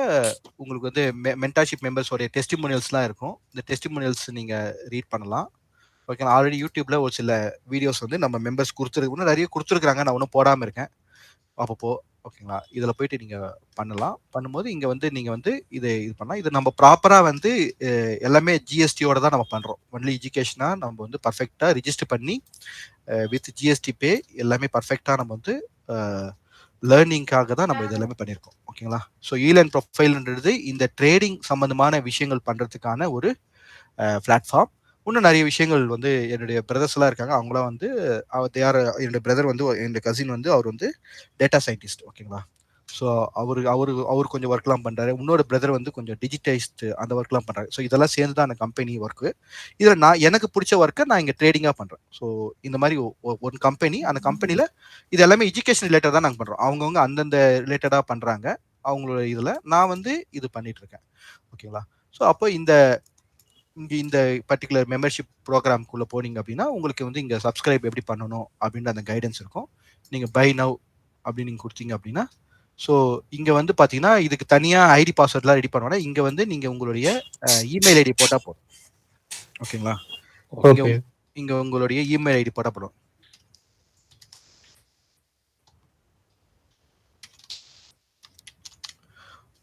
உங்களுக்கு வந்து மென்டார்ஷிப் மெம்பர்ஸோடைய டெஸ்டிமோனியல்ஸ்லாம் இருக்கும். இந்த டெஸ்டிமோனியல்ஸ் நீங்கள் ரீட் பண்ணலாம். ஓகே, ஆல்ரெடி யூடியூப்ல ஒரு சில வீடியோஸ் வந்து நம்ம மெம்பர்ஸ் கொடுத்துருக்கு, நிறைய கொடுத்துருக்காங்க. நான் ஒன்றும் போடாமல் இருக்கேன் அப்பப்போ. ஓகேங்களா? இதில் போயிட்டு நீங்கள் பண்ணலாம். பண்ணும்போது இங்கே வந்து நீங்கள் வந்து இது பண்ணலாம். இது நம்ம ப்ராப்பராக வந்து எல்லாமே ஜிஎஸ்டியோட தான் நம்ம பண்ணுறோம். ஒன்லி எஜுகேஷனாக நம்ம வந்து பர்ஃபெக்டாக ரிஜிஸ்டர் பண்ணி வித் ஜிஎஸ்டி பே எல்லாமே பர்ஃபெக்டாக நம்ம வந்து லேர்னிங்காக தான் நம்ம இது எல்லாமே பண்ணியிருக்கோம். ஓகேங்களா? ஸோ ஈலர்ன் ப்ரொஃபைல்ன்றது இந்த ட்ரேடிங் சம்பந்தமான விஷயங்கள் பண்ணுறதுக்கான ஒரு பிளாட்ஃபார்ம். இன்னும் நிறைய விஷயங்கள் வந்து என்னுடைய பிரதர்ஸ் எல்லாம் இருக்காங்க. அவங்களாம் வந்து என்னுடைய பிரதர் வந்து என்னுடைய கசின் வந்து அவர் வந்து டேட்டா சயின்டிஸ்ட். ஓகேங்களா? ஸோ அவரு கொஞ்சம் ஒர்க்லாம் பண்ணுறாரு. இன்னொரு பிரதர் வந்து கொஞ்சம் டிஜிட்டைஸ்ட் அந்த ஒர்க்லாம் பண்ணுறாரு. ஸோ இதெல்லாம் சேர்ந்து தான் அந்த கம்பெனி ஒர்க்கு. இதில் நான் எனக்கு பிடிச்ச ஒர்க்கை நான் இங்கே ட்ரேடிங்காக பண்ணுறேன். ஸோ இந்த மாதிரி ஒரு கம்பெனி, அந்த கம்பெனியில் இது எல்லாமே எஜுகேஷன் ரிலேட்டட் தான் நாங்கள் பண்ணுறோம். அவங்கவுங்க அந்தந்த ரிலேட்டடாக பண்ணுறாங்க அவங்களோட இதில். நான் வந்து இது பண்ணிட்டு இருக்கேன். ஓகேங்களா? ஸோ அப்போ இந்த பர்டிகுலர் மெம்பர்ஷிப் ப்ரோக்ராம்குள்ளே போனீங்க அப்படின்னா உங்களுக்கு வந்து இங்கே சப்ஸ்கிரைப் எப்படி பண்ணணும் அப்படின்ற அந்த கைடன்ஸ் இருக்கும். நீங்கள் பை நவ் அப்படின்னு நீங்கள் கொடுத்தீங்க அப்படின்னா, ஸோ இங்கே வந்து பார்த்தீங்கன்னா இதுக்கு தனியாக ஐடி பாஸ்வேர்ட்லாம் ரெடி பண்ணுவோன்னா இங்கே வந்து நீங்கள் உங்களுடைய இமெயில் ஐடி போட்டால் போதும். ஓகேங்களா? இங்கே உங்களுடைய இமெயில் ஐடி போட்டால் போதும்.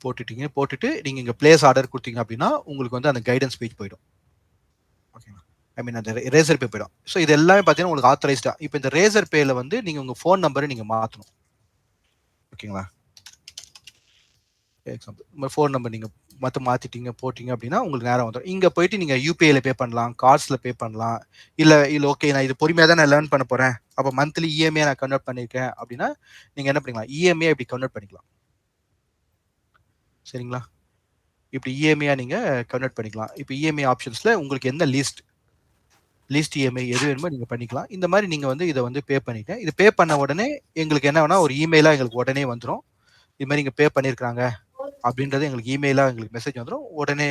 போட்டுட்டு நீங்கள் இங்கே பிளேஸ் ஆர்டர் கொடுத்தீங்க அப்படின்னா உங்களுக்கு வந்து அந்த கைடன்ஸ் பேஜ் போயிடும். ஓகேங்களா? ஐ மீன் அந்த ரேசர் பே போயிடும். ஸோ இது எல்லாமே பார்த்தீங்கன்னா உங்களுக்கு ஆத்தரைஸ்டா. இப்போ இந்த ரேசர் பேல வந்து நீங்கள் உங்கள் ஃபோன் நம்பரை நீங்கள் மாற்றணும். ஓகேங்களா? எக்ஸாம்பிள் உங்கள் ஃபோன் நம்பர் நீங்கள் மாற்றிட்டீங்க போட்டிங்க அப்படின்னா உங்களுக்கு நேரம் வந்துடும். இங்கே போயிட்டு நீங்கள் யூபிஐல பே பண்ணலாம், கார்ட்ஸில் பே பண்ணலாம். இல்லை ஓகே நான் இது பொறுமையாக தான் நான் லேர்ன் பண்ண போகிறேன், அப்போ மந்த்லி இஎம்ஐ நான் கன்வெர்ட் பண்ணியிருக்கேன் அப்படின்னா நீங்கள் என்ன பண்ணிக்கலாம், இஎம்ஐ இப்படி கன்வெர்ட் பண்ணிக்கலாம். சரிங்களா? இப்படி இஎம்ஐயாக நீங்கள் கன்வெர்ட் பண்ணிக்கலாம். இப்போ இஎம்ஐ ஆப்ஷன்ஸில் உங்களுக்கு என்ன லீஸ்ட் இஎம்ஐ எது வேணுமோ நீங்கள் பண்ணிக்கலாம். இந்த மாதிரி நீங்கள் வந்து இதை வந்து பே பண்ணிட்டேன். இது பே பண்ண உடனே எங்களுக்கு என்ன வேணா ஒரு இமெயிலாக எங்களுக்கு உடனே வந்துடும். இது மாதிரி இங்கே பே பண்ணியிருக்காங்க அப்படின்றது எங்களுக்கு இமெயிலாக எங்களுக்கு மெசேஜ் வந்துடும். உடனே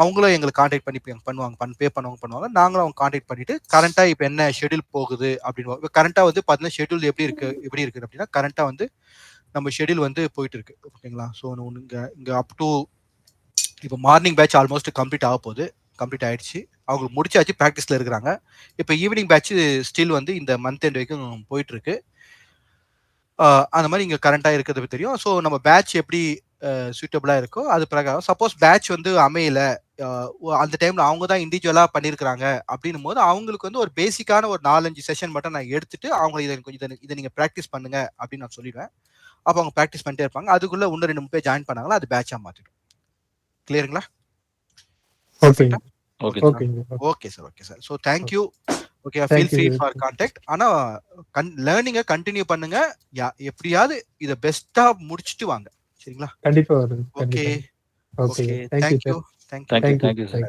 அவங்களும் எங்களுக்கு கான்டாக்ட் பண்ணி பண்ணுவாங்க, பே பண்ணுவாங்க. நாங்களும் அவங்க கான்டாக்ட் பண்ணிட்டு கரண்ட்டாக இப்போ என்ன ஷெடியூல் போகுது அப்படின்னு. இப்போ கரண்ட்டாக வந்து பார்த்தீங்கன்னா ஷெடியூல் எப்படி இருக்குது அப்படின்னா கரண்ட்டாக வந்து நம்ம ஷெடியூல் வந்து போயிட்டு இருக்கு. ஓகேங்களா? ஸோ இங்கே அப் டு இப்போ மார்னிங் பேட்ச் ஆல்மோஸ்ட் கம்ப்ளீட் ஆயிடுச்சு. அவங்களுக்கு முடிச்சாச்சு, ப்ராக்டிஸில் இருக்கிறாங்க. இப்போ ஈவினிங் பேட்ச் ஸ்டில் வந்து இந்த மந்த் எண்ட் வரைக்கும் போயிட்டு இருக்கு. அந்த மாதிரி இங்கே கரண்ட்டாக இருக்கிறது தெரியும். ஸோ நம்ம பேட்ச் எப்படி சூட்டபிளாக இருக்கோ அது பிரகாரம், சப்போஸ் பேட்ச் வந்து அமையல அந்த டைமில் அவங்க தான் இண்டிவிஜுவலாக பண்ணியிருக்கிறாங்க அப்படின்னும் போது அவங்களுக்கு வந்து ஒரு பேசிக்கான ஒரு 4-5 செஷன் மட்டும் நான் எடுத்துட்டு அவங்க இதை நீங்கள் ப்ராக்டிஸ் பண்ணுங்க அப்படின்னு நான் சொல்லிடுவேன். அப்போ அவங்க ப்ராக்டிஸ் பண்ணிட்டே இருப்பாங்க. அதுக்குள்ளே இன்னும் 2-3 பேர் ஜாயின் பண்ணாங்களா அது பேட்சாக மாற்றிடும். கிளியருங்களா? Okay sir. So thank you. Okay, feel free for contact. ஆனால் லேர்னிங்கை கண்டினியூ பண்ணுங்க. எப்படியாவது இதை பெஸ்டா முடிச்சுட்டு வாங்க. சரிங்களா? கண்டிப்பா. Okay, thank you. Thank you sir.